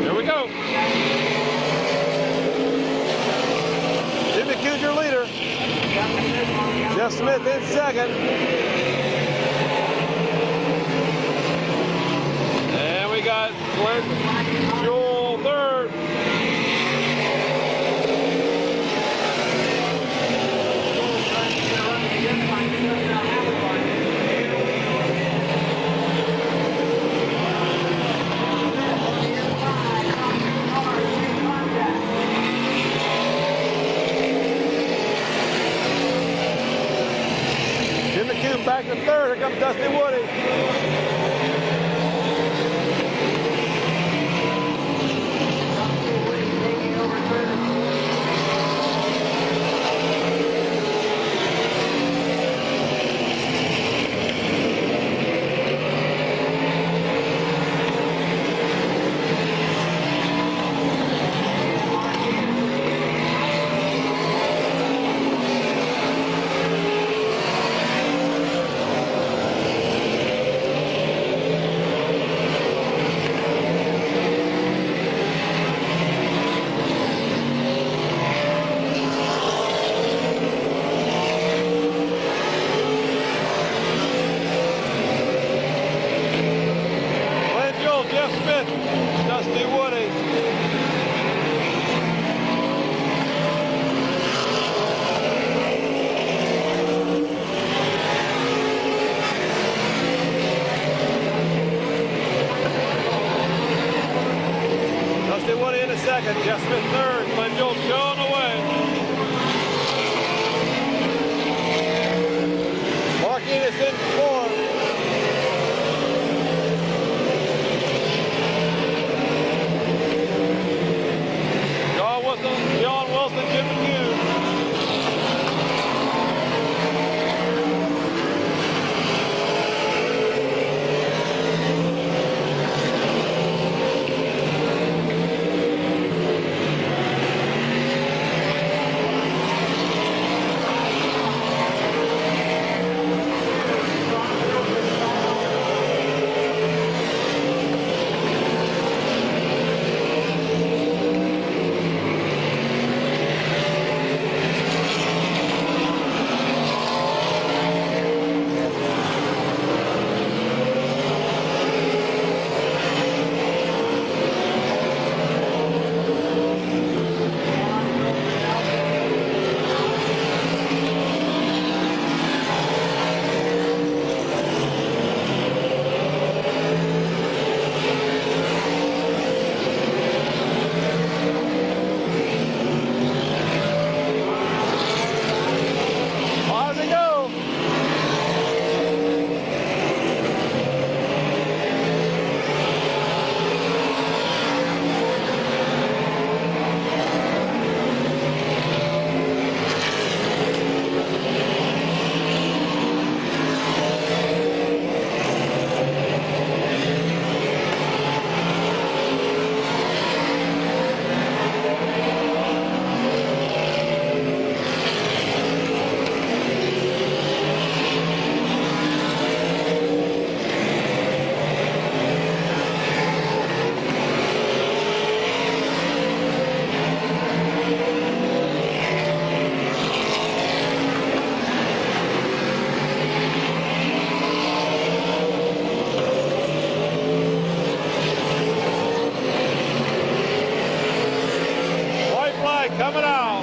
Here we go. Jim McCune, your leader. Jeff Smith in second. And we got Glenn Jewell third. Jim McCune back to third. Here comes Dusty Woody. Woody in a second. Jeff Smith third. Glenn Joel showing away. Mark Enos in fourth. John Wilson, Jim McHugh. Coming out.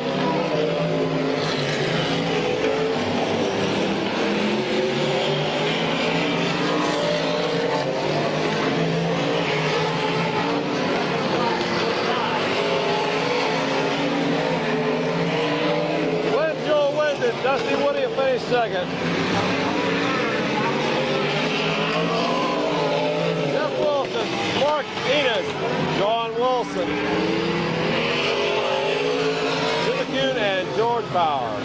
Glenn Joel wins it. Dusty Woody will finish second. Jeff Wilson, Mark Enos, John Wilson, and George Bauer.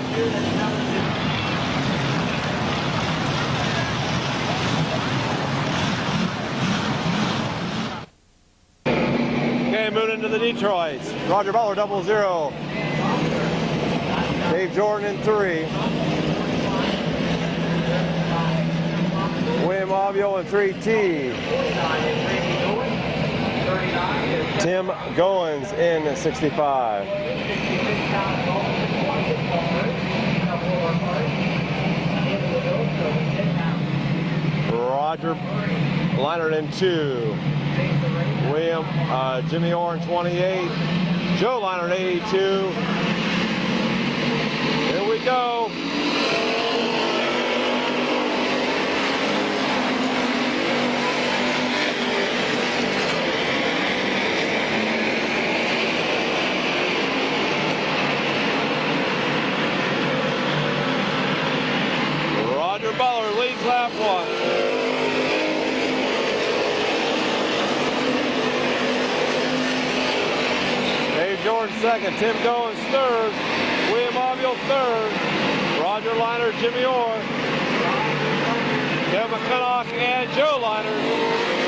Okay, moving into the Detroits. Roger Butler 00. Dave Jordan in 3. William Avio in 3T. Tim Goins in 65. Roger Leinert in 2. Jimmy Orr in 28. Joe Leinert 82. Here we go. Roger Butler leads lap 1. Dave Jordan second, Tim Goins third, William Avio third, Roger Leinert, Jimmy Orr, Kevin McClintock, and Joe Leinert.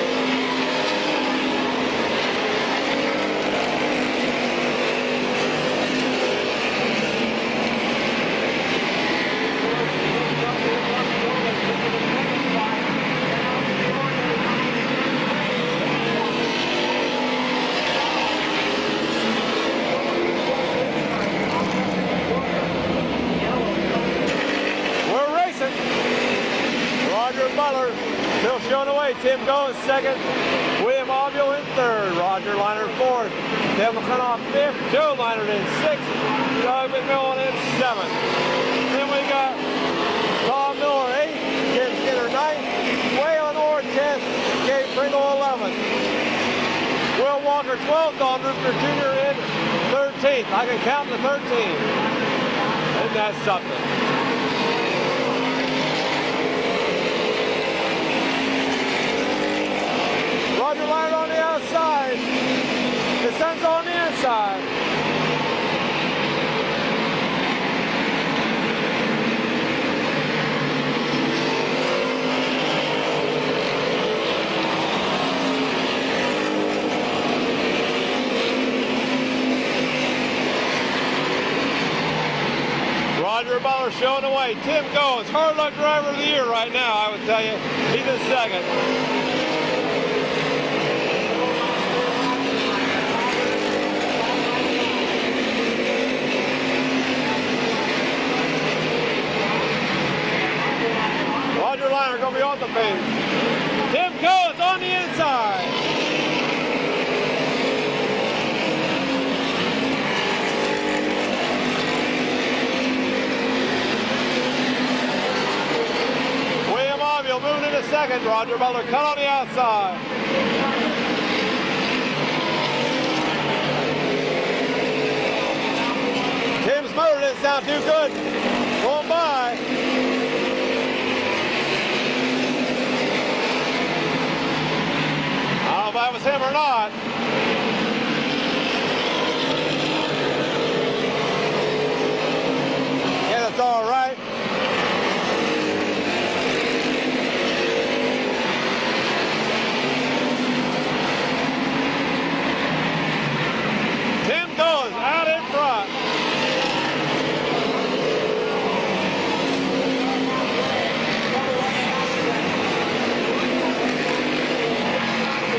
Butler still showing away. Tim Goins second, William Avio in third, Roger Leinert fourth, Kevin McClintock fifth, Joe Leinert in sixth, Doug McMillan in seventh. Then we got Tom Miller eighth, Jim Skinner ninth, Waylon Orr 10th, Gabe Pringle 11th. Will Walker Walker 12th, Don Rupert Jr. in 13th. I can count to 13. Isn't that something? Roger Liner on the outside. The sun's on the inside. Roger Butler showing away. Tim Goins, hard luck driver of the year right now, I would tell you. He's in second. Roger Liner going to be on the pace. Tim Goins on the inside. Moving into second. Roger Butler cut on the outside. Tim's motor didn't sound too good. Going by. I don't know if that was him or not. Yeah, that's all right. Out in front.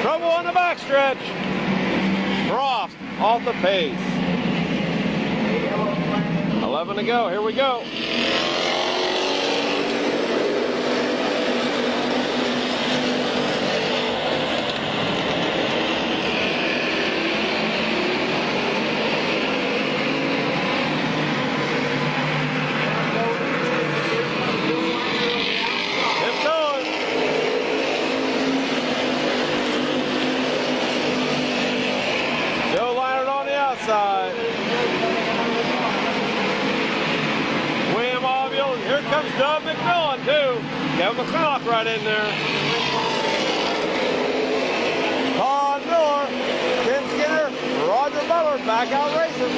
Trouble on the backstretch. Frost off the pace. 11 to go. Here we go. Side. William Albion. Here comes Doug McMillan too. Kevin McClintock right in there. Todd Miller, Tim Skinner, Roger Butler back out racing.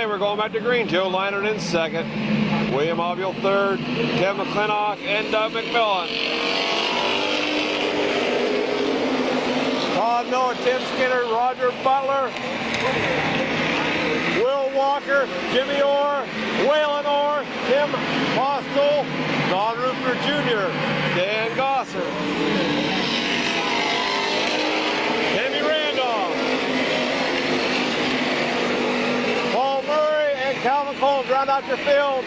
We're going back to green. Joe Liner in second. William Albion third. Kevin McClintock and Doug McMillan. Todd Miller, Tim Skinner, Roger Butler, Will Walker, Jimmy Orr, Waylon Orr, Tim Postel, Don Rupert Jr., Dan Gosser, Tammy Randolph, Paul Murray, and Calvin Combs round out your field.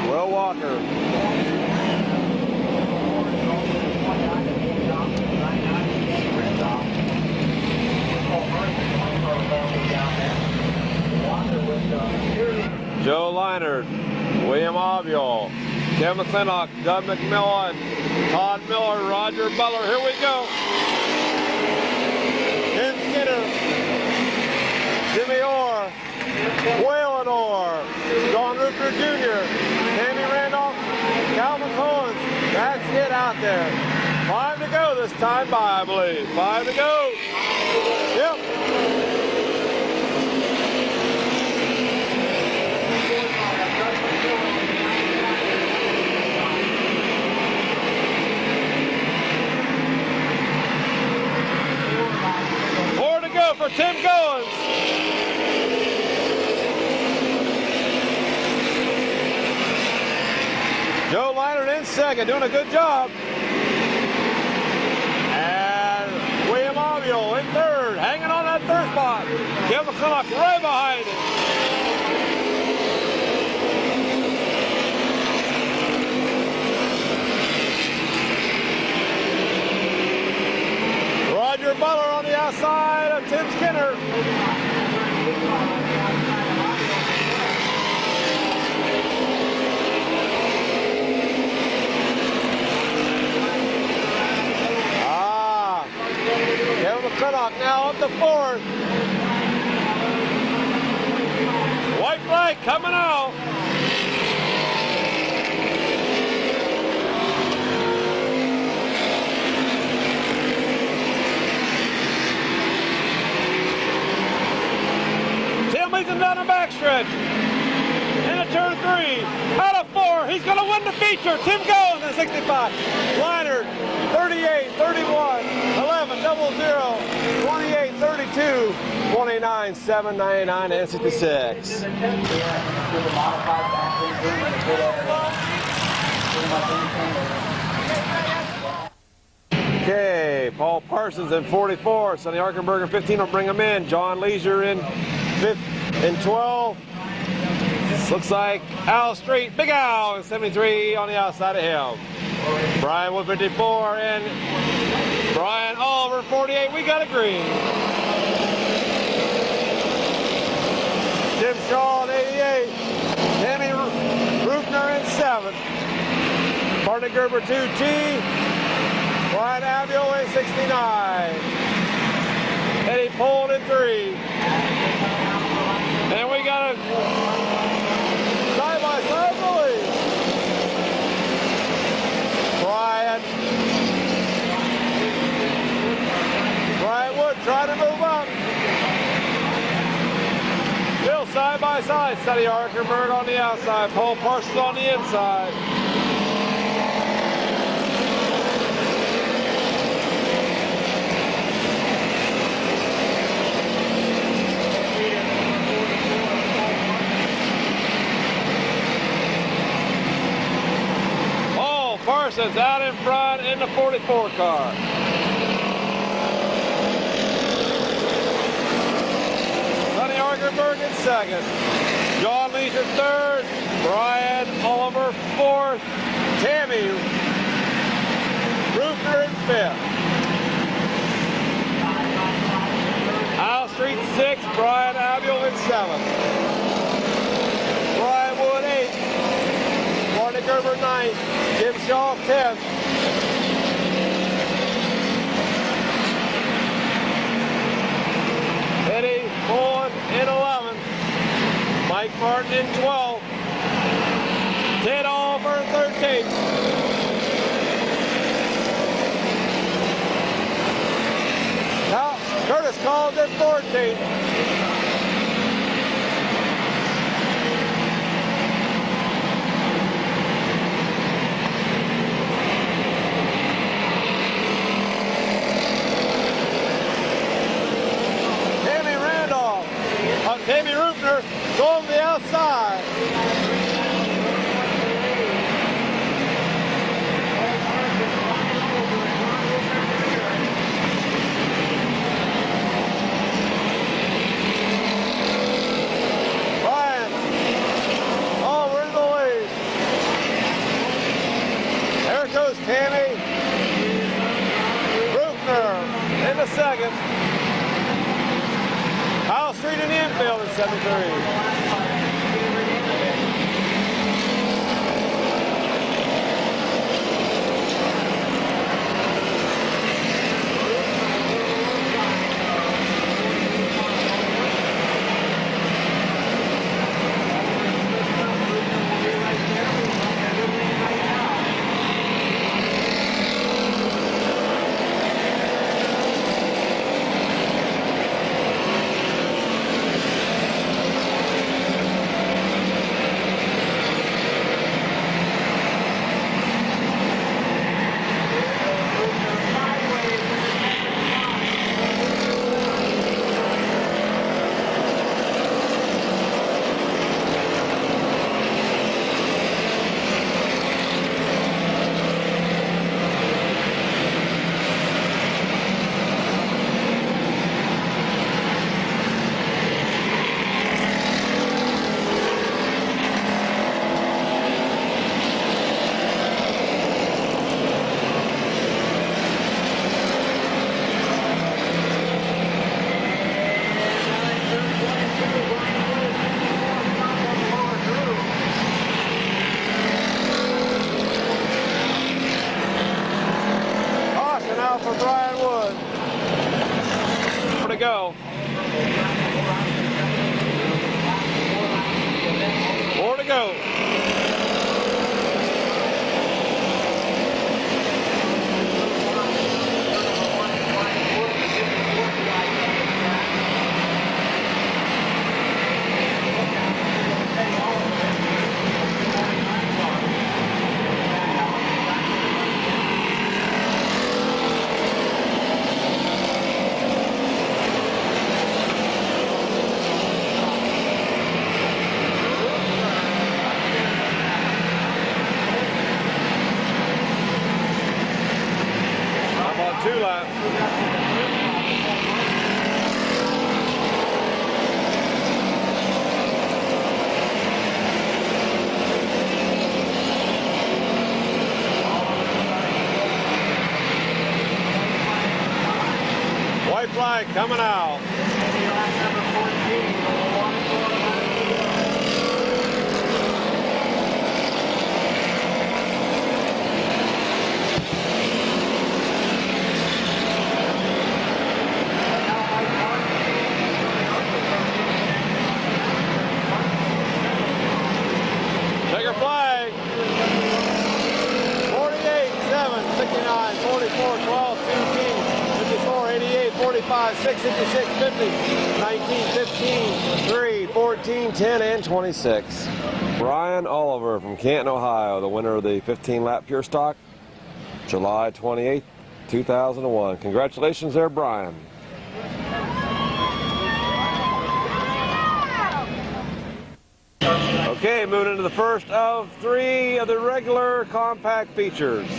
Will Walker. Joe Leinert, William Albion, Kevin McClintock, Doug McMillan, Todd Miller, Roger Butler. Here we go. Tim Skinner, Jimmy Orr, Waylon Orr, Don Rupert Jr., Tammy Randolph, Calvin Combs. That's it out there. 5 to go this time by, I believe. 5 to go. Yep. Tim Goins. Joe Leinert in second, doing a good job. And William Avio in third, hanging on that third spot. Kevin McCulloch right behind him. Roger Butler on the outside of Tim Skinner. Kevin McCulloch now up to fourth. White flag coming out. Tim leads him down the backstretch. Into turn 3. Out of 4. He's going to win the feature. Tim Goins at 65. Leinert 38, 31, 11, 00, 28, 32, 29, 799, and 66. Okay, Paul Parsons in 44. Sonny Arkenberg in 15 will bring him in. John Leisure in 12. This looks like Al Street, Big Al in 73 on the outside of him. Brian Wood 54 and Brian Oliver 48. We got a green. Jim Shaw in 88. Tammy Rupner in 7. Barney Gerber 2T. Brian Avio in 69. Eddie Pold in 3. And we got a side-by-side release. Brian Wood trying to move up. Still side by side. Sonny Arkenberg on the outside. Paul Parsons on the inside. Paul Parsons out in front in the 44 car. Arkenberg in second. John Leisure third. Brian Oliver fourth. Tammy Rupner in fifth. Al Street sixth. Brian Avio in seventh. Brian Wood eighth. Barney Gerber ninth. Jim Shaw 10th. Eddie Bowen in 11th. Mike Martin in 12th. Ted Oliver in 13th. Now Curtis Collins in 14th. Tammy Rupner going to the outside. Brian, oh, we're in the lead. There goes Tammy Rupner in the second. Kyle Street in the infield in 73. to go. 4 to go. I'm on 2 laps. White flag coming out. Checker flag. 48, 7, 69, 44, 12, 15, 54, 88, 45, 6, 56, 50, 19, 15, 3, 14, 10, and 26. Brian Oliver from Canton, Ohio, the winner of the 15-lap Pure Stock, July 28th, 2001. Congratulations there, Brian. Okay, moving into the first of 3 of the regular compact features.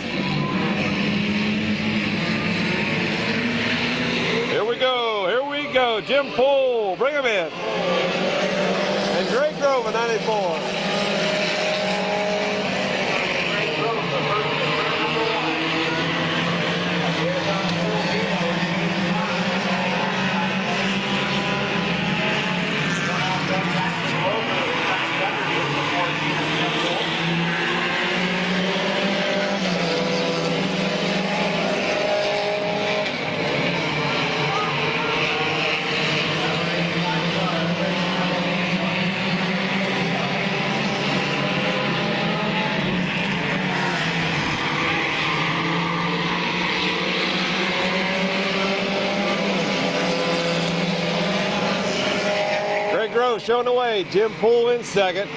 Here we go, Jim Poole, bring him in. And Greg Grove at 94. Grove showing the way. Jim Poole in second.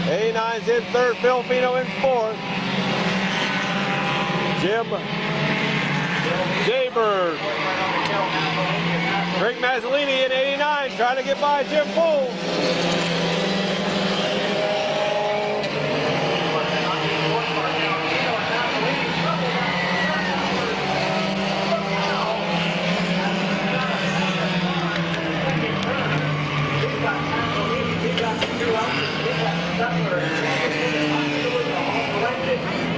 89's in third. Filipino in fourth. Jim Jaybird. Greg Mazzolini in 89 trying to get by Jim Poole.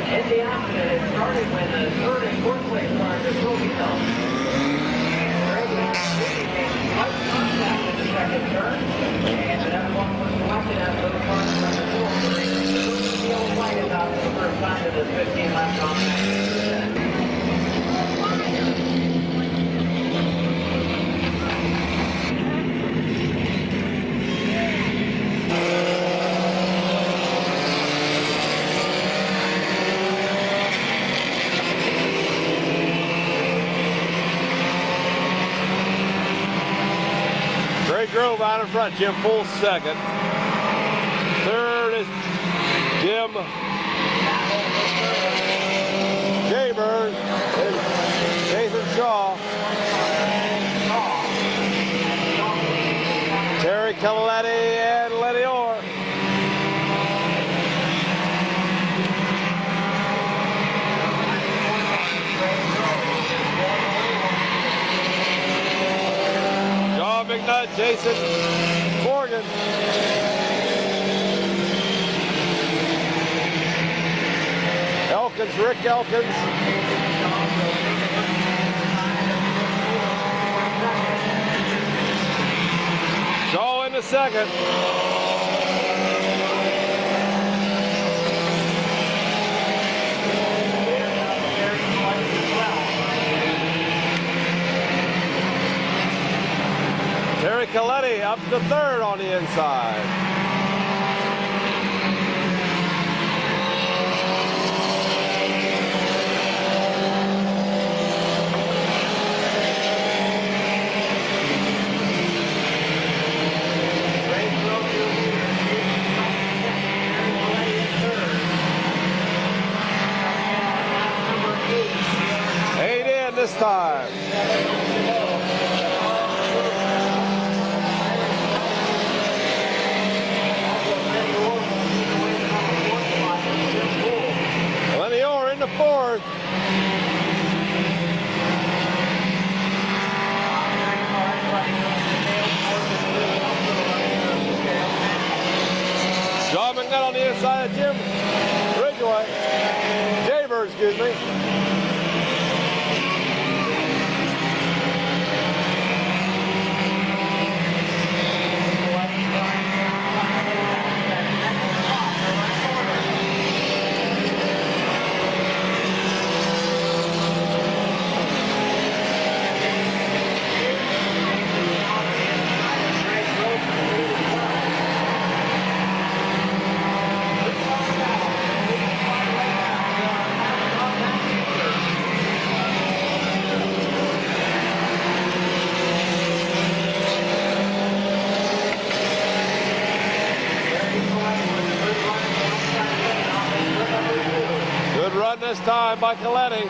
In the accident, it started when the third and fourth place cars are broken down. Light contact in the second turn, and everyone was selected after the cars were the fourth. The yellow flag is out for the first time of this 15-lap compact. Greg Grove out in front, Jim Poole second. Third is Jim Jaybird and Nathan Shaw. Terry Cavaletti and Lenny Orr. Big Nut, Jason Morgan. Elkins, Rick Elkins. Shaw in the second. Coletti up to third on the inside. This time. Lenny Orr in the fourth. John McNutt on the inside of Jim Ridgway. Jaber, excuse me. This time by Coletti.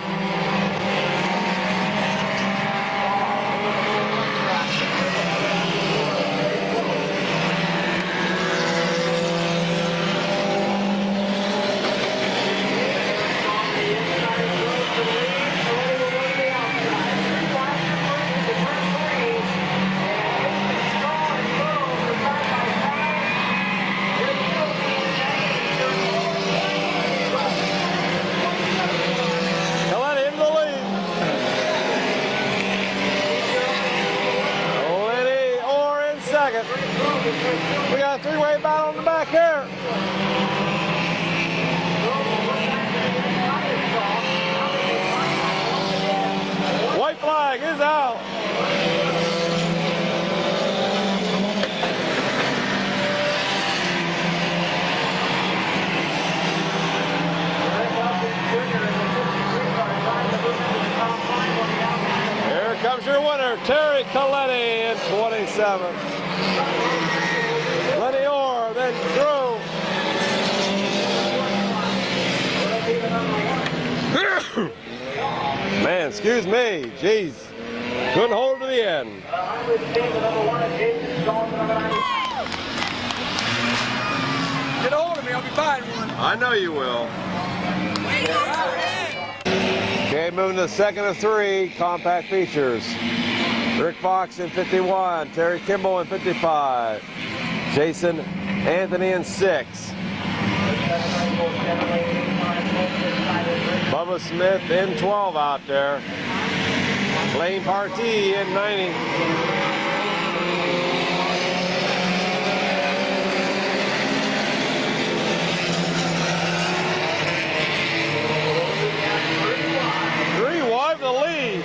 We got a three-way battle in the back here. White flag is out. Here comes your winner, Terry Coletti in 27. Lenny Orr, then Drew. Man, excuse me. Jeez. Couldn't hold it to the end. Get a hold of me, I'll be buying one. I know you will. Okay, moving to the second of three compact features. Rick Fox in 51, Terry Kimball in 55, Jason Anthony in 6, Bubba Smith in 12 out there, Blaine Partee in 90. Three wide the lead.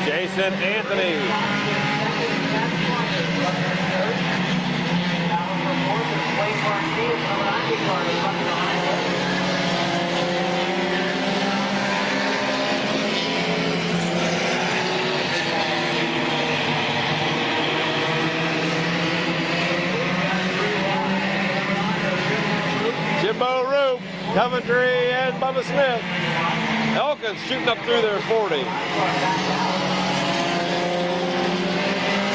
Jason Anthony. Jimbo Roop, Coventry, and Bubba Smith. Elkins shooting up through their 40.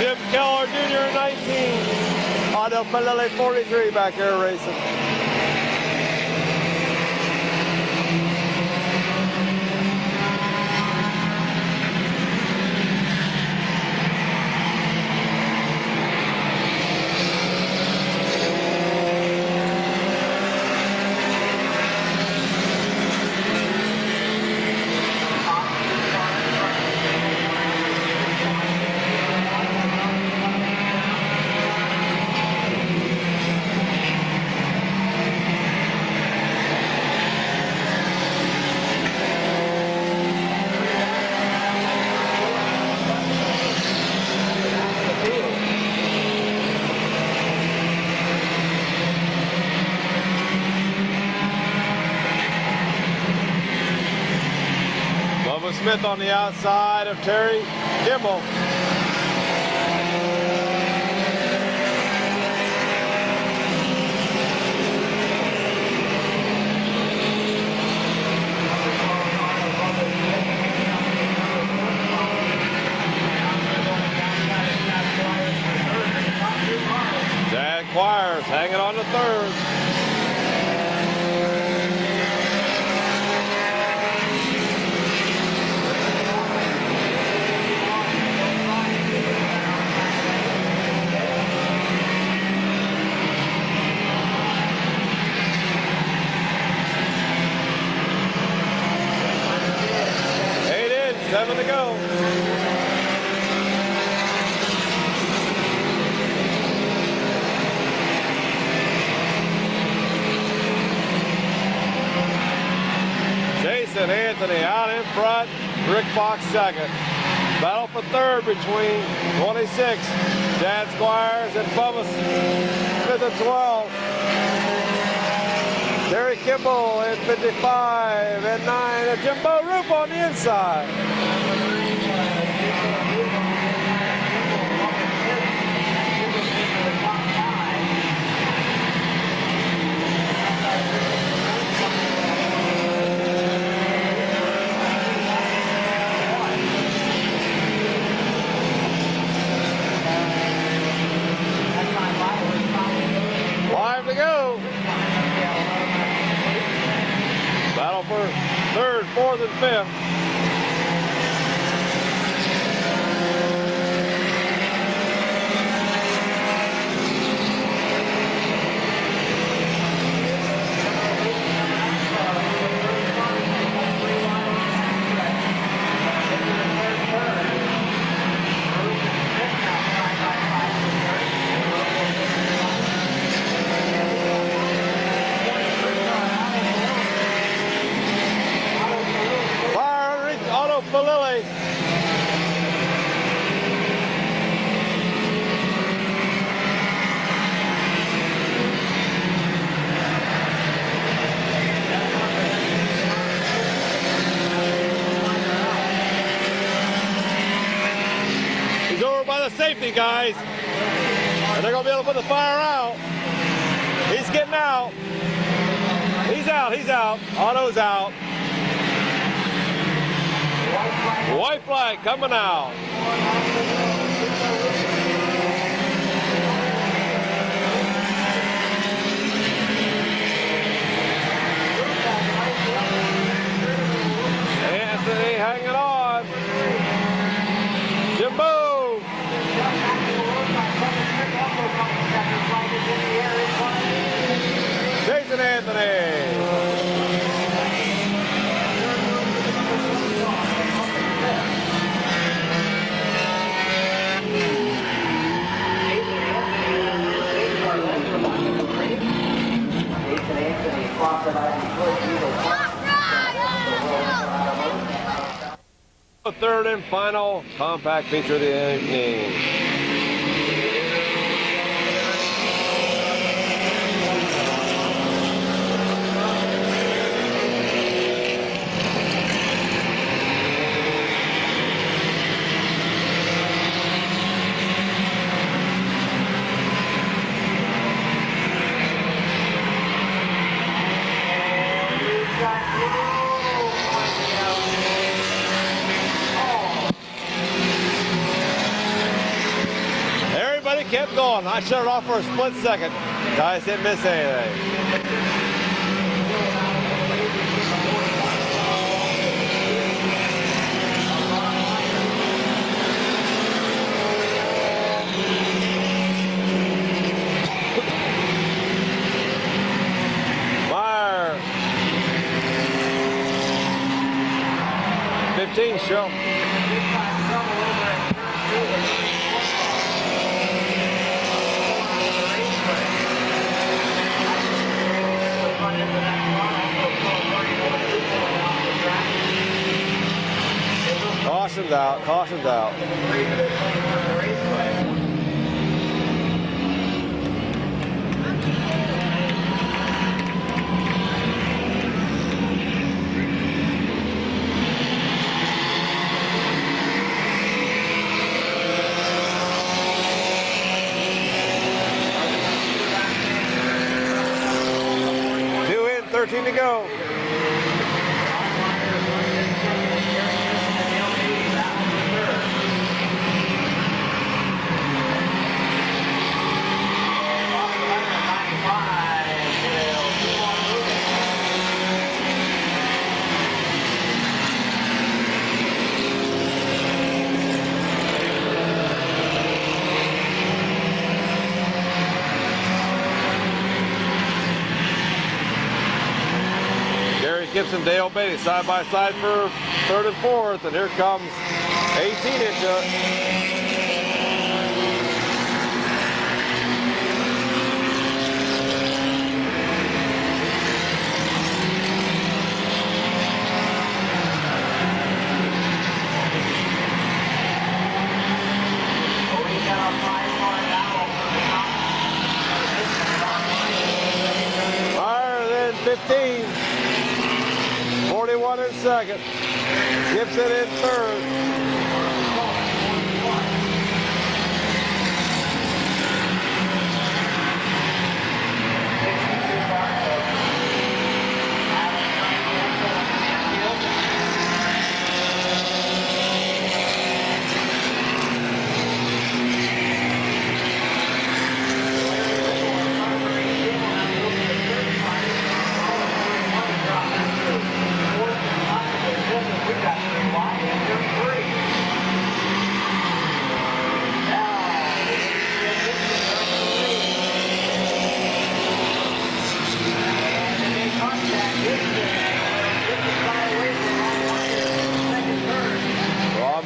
Jim Keller Jr. 19. Otto Pelele 43 back there racing. Bubba Smith on the outside of Terry Kimball. Jack Squires hanging on to third. Seven to go. Jason Anthony out in front. Rick Fox second. Battle for third between 26. Chad Squires and Bubba Smith at 12. Terry Kimball at 55 and 9. And Jimbo Roop on the inside. Five to go. Battle for third, fourth, and fifth. Lily. He's over by the safety guys, and they're gonna be able to put the fire out. He's getting out. He's out, he's out. Otto's out. White flag coming out. Anthony hanging on. Jimbo. Jason Anthony. The third and final compact feature of the evening. Kept going. I shut it off for a split second. Guys didn't miss anything. Meyer. 15 show. Caution's out, caution's out. 13 to go. Gibson, Dale Beatty, side by side for third and fourth, and here comes 18 into it. Higher than 15. 41 in second. Gibson in third.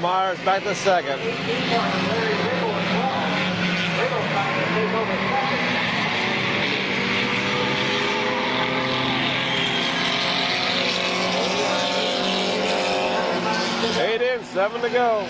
Myers back to second. 8 in, 7 to go.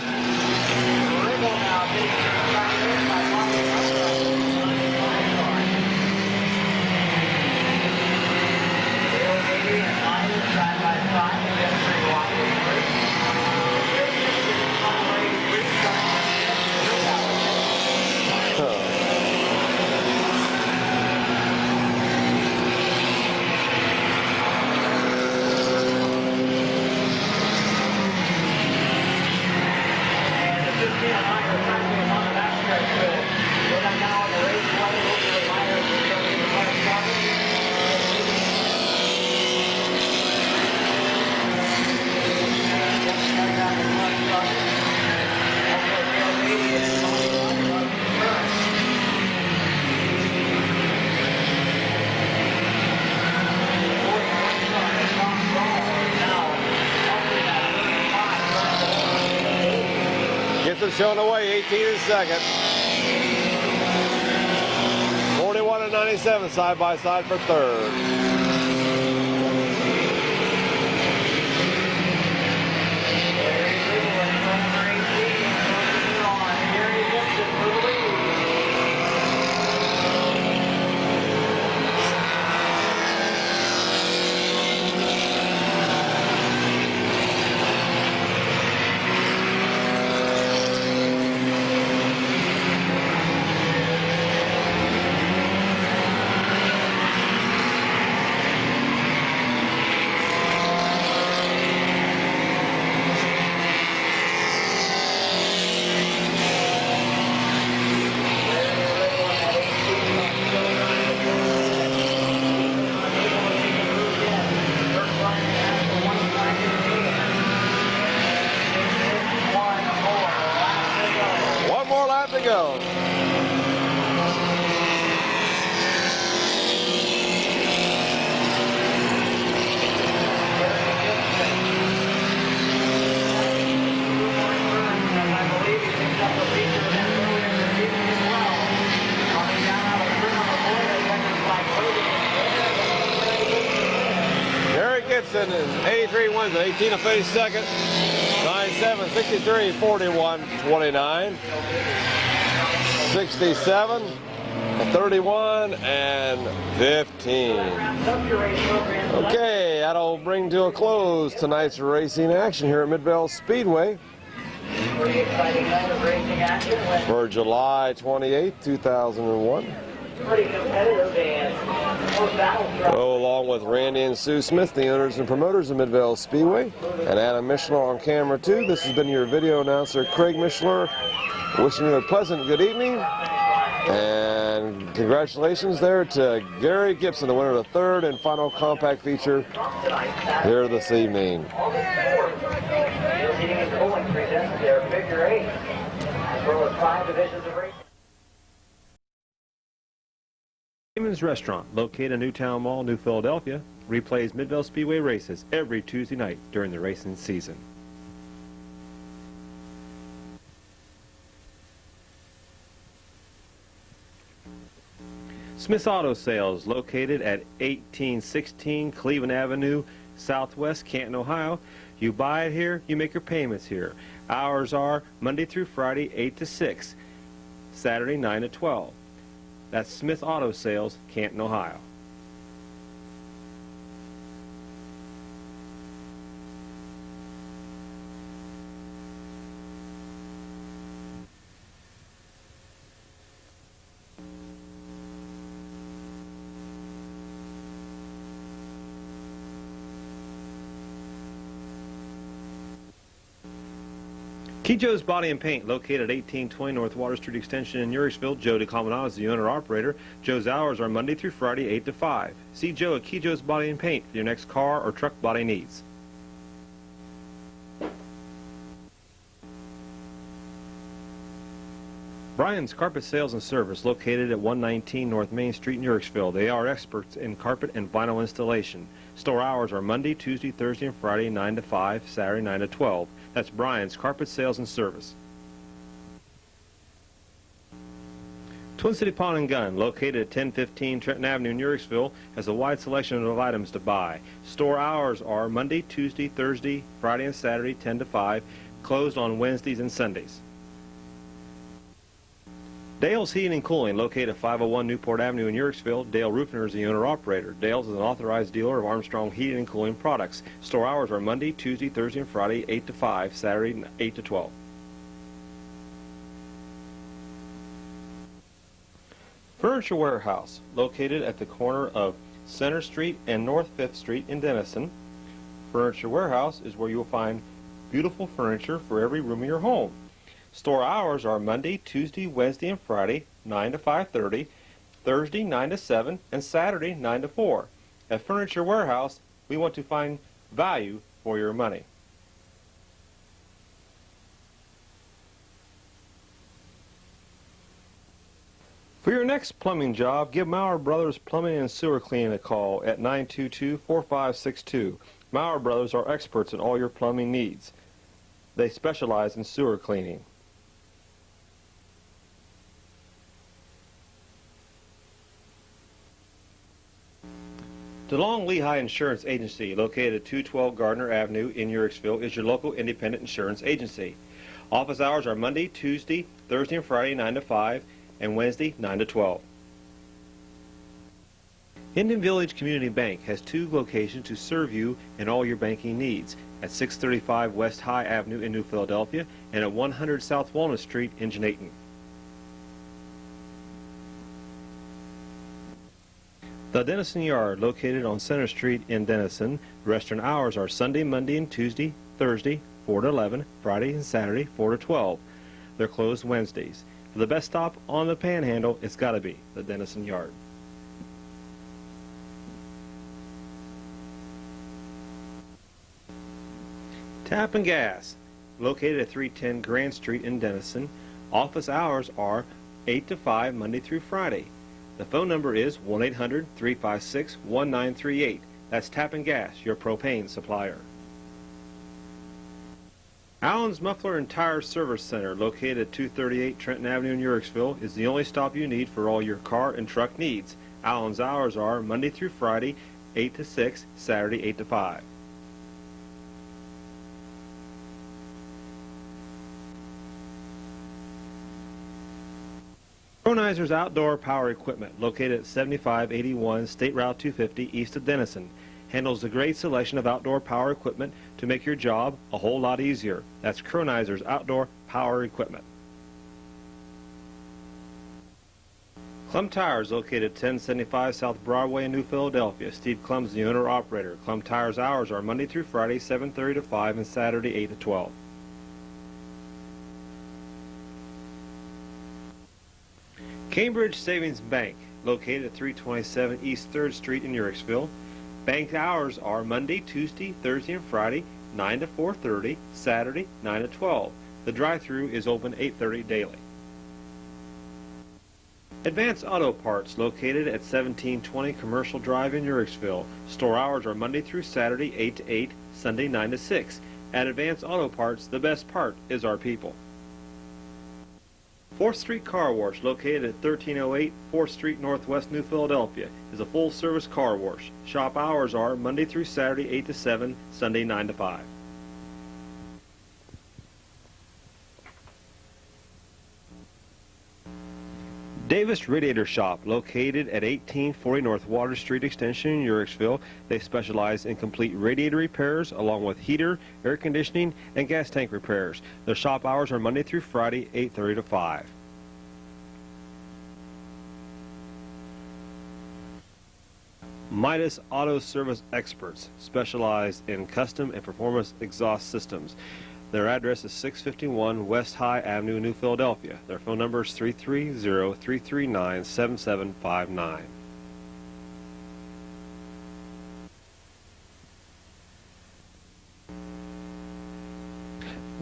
Showing away, 18 in second. 41 and 97 side by side for third. To go. Derek Gibson is 83 wins, 18 to finish second. 9-7, 63, 41, 29. 67, 31, and 15. Okay, that'll bring to a close tonight's racing action here at Midvale Speedway for July 28, 2001. Pretty competitive and Along with Randy and Sue Smith, the owners and promoters of Midvale Speedway, and Adam Mishler on camera too. This has been your video announcer, Craig Mishler, wishing you a pleasant good evening. And congratulations there to Gary Gibson, the winner of the third and final compact feature here this evening. Heating and Cooling presents their Figure 8, as well as 5 divisions of racing. Raymond's Restaurant, located in Newtown Mall, New Philadelphia, replays Midvale Speedway races every Tuesday night during the racing season. Smith's Auto Sales, located at 1816 Cleveland Avenue, Southwest Canton, Ohio. You buy it here, you make your payments here. Hours are Monday through Friday, 8 to 6, Saturday, 9 to 12. That's Smith Auto Sales, Canton, Ohio. Key Joe's Body and Paint, located at 1820 North Water Street Extension in Uricksville. Joe DeCaminado is the owner-operator. Joe's hours are Monday through Friday, 8 to 5. See Joe at Key Joe's Body and Paint for your next car or truck body needs. Brian's Carpet Sales and Service, located at 119 North Main Street in Uricksville. They are experts in carpet and vinyl installation. Store hours are Monday, Tuesday, Thursday, and Friday, 9 to 5, Saturday, 9 to 12. That's Brian's Carpet Sales and Service. Twin City Pawn and Gun, located at 1015 Trenton Avenue in Uricksville, has a wide selection of items to buy. Store hours are Monday, Tuesday, Thursday, Friday, and Saturday, 10 to 5, closed on Wednesdays and Sundays. Dale's Heating and Cooling, located at 501 Newport Avenue in Uricksville. Dale Roofner is the owner-operator. Dale's is an authorized dealer of Armstrong Heating and Cooling products. Store hours are Monday, Tuesday, Thursday, and Friday, 8 to 5, Saturday, 8 to 12. Furniture Warehouse, located at the corner of Center Street and North 5th Street in Denison. Furniture Warehouse is where you will find beautiful furniture for every room of your home. Store hours are Monday, Tuesday, Wednesday, and Friday, 9 to 5:30, Thursday, 9 to 7, and Saturday, 9 to 4. At Furniture Warehouse, we want to find value for your money. For your next plumbing job, give Maurer Brothers Plumbing and Sewer Cleaning a call at 922-4562. Maurer Brothers are experts in all your plumbing needs. They specialize in sewer cleaning. DeLong Lehigh Insurance Agency, located at 212 Gardner Avenue in Uricksville, is your local independent insurance agency. Office hours are Monday, Tuesday, Thursday, and Friday, 9 to 5, and Wednesday, 9 to 12. Indian Village Community Bank has 2 locations to serve you in all your banking needs, at 635 West High Avenue in New Philadelphia and at 100 South Walnut Street in Janayton. The Denison Yard, located on Center Street in Denison. Restaurant hours are Sunday, Monday, and Tuesday, Thursday, 4 to 11, Friday and Saturday, 4 to 12. They're closed Wednesdays. For the best stop on the Panhandle, it's got to be the Denison Yard. Tap and Gas, located at 310 Grand Street in Denison. Office hours are 8 to 5, Monday through Friday. The phone number is 1-800-356-1938. That's Tap and Gas, your propane supplier. Allen's Muffler and Tire Service Center, located at 238 Trenton Avenue in Uricksville, is the only stop you need for all your car and truck needs. Allen's hours are Monday through Friday, 8 to 6, Saturday, 8 to 5. Cronizer's Outdoor Power Equipment, located at 7581 State Route 250 east of Denison, handles a great selection of outdoor power equipment to make your job a whole lot easier. That's Cronizer's Outdoor Power Equipment. Clum Tires, located at 1075 South Broadway in New Philadelphia. Steve Clum's the owner-operator. Clum Tires' hours are Monday through Friday, 7:30 to 5, and Saturday, 8 to 12. Cambridge Savings Bank, located at 327 East 3rd Street in Uricksville. Bank hours are Monday, Tuesday, Thursday, and Friday, 9 to 4:30, Saturday, 9 to 12. The drive-thru is open 8:30 daily. Advance Auto Parts, located at 1720 Commercial Drive in Uricksville. Store hours are Monday through Saturday, 8 to 8, Sunday, 9 to 6. At Advance Auto Parts, the best part is our people. 4th Street Car Wash, located at 1308 4th Street Northwest, New Philadelphia, is a full-service car wash. Shop hours are Monday through Saturday, 8 to 7, Sunday, 9 to 5. Davis Radiator Shop, located at 1840 North Water Street Extension in Uricksville. They specialize in complete radiator repairs along with heater, air conditioning, and gas tank repairs. Their shop hours are Monday through Friday, 8:30 to 5. Midas Auto Service Experts specialize in custom and performance exhaust systems. Their address is 651 West High Avenue, New Philadelphia. Their phone number is 330-339-7759.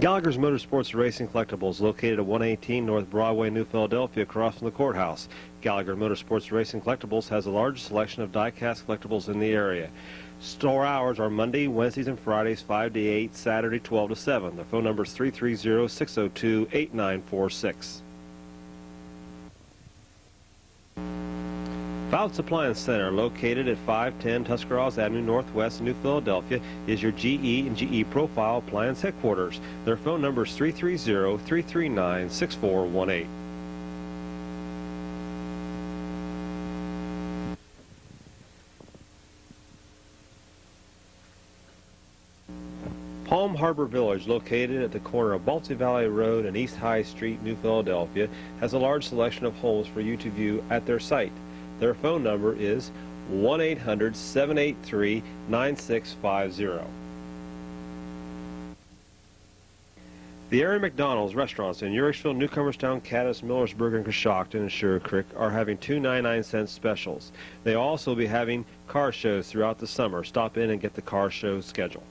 Gallagher's Motorsports Racing Collectibles, located at 118 North Broadway, New Philadelphia, across from the courthouse. Gallagher Motorsports Racing Collectibles has the largest selection of die-cast collectibles in the area. Store hours are Monday, Wednesdays, and Fridays 5 to 8, Saturday 12 to 7. Their phone number is 330-602-8946. Fouts Appliance Center, located at 510 Tuscarawas Avenue Northwest, New Philadelphia, is your GE and GE Profile Appliance headquarters. Their phone number is 330-339-6418. Palm Harbor Village, located at the corner of Balsy Valley Road and East High Street, New Philadelphia, has a large selection of homes for you to view at their site. Their phone number is 1-800-783-9650. The Aaron McDonald's restaurants in Uricksville, Newcomerstown, Caddis, Millersburg, and Coshocton and Sugar Creek are having 2 99-cent specials. They will also be having car shows throughout the summer. Stop in and get the car show schedule.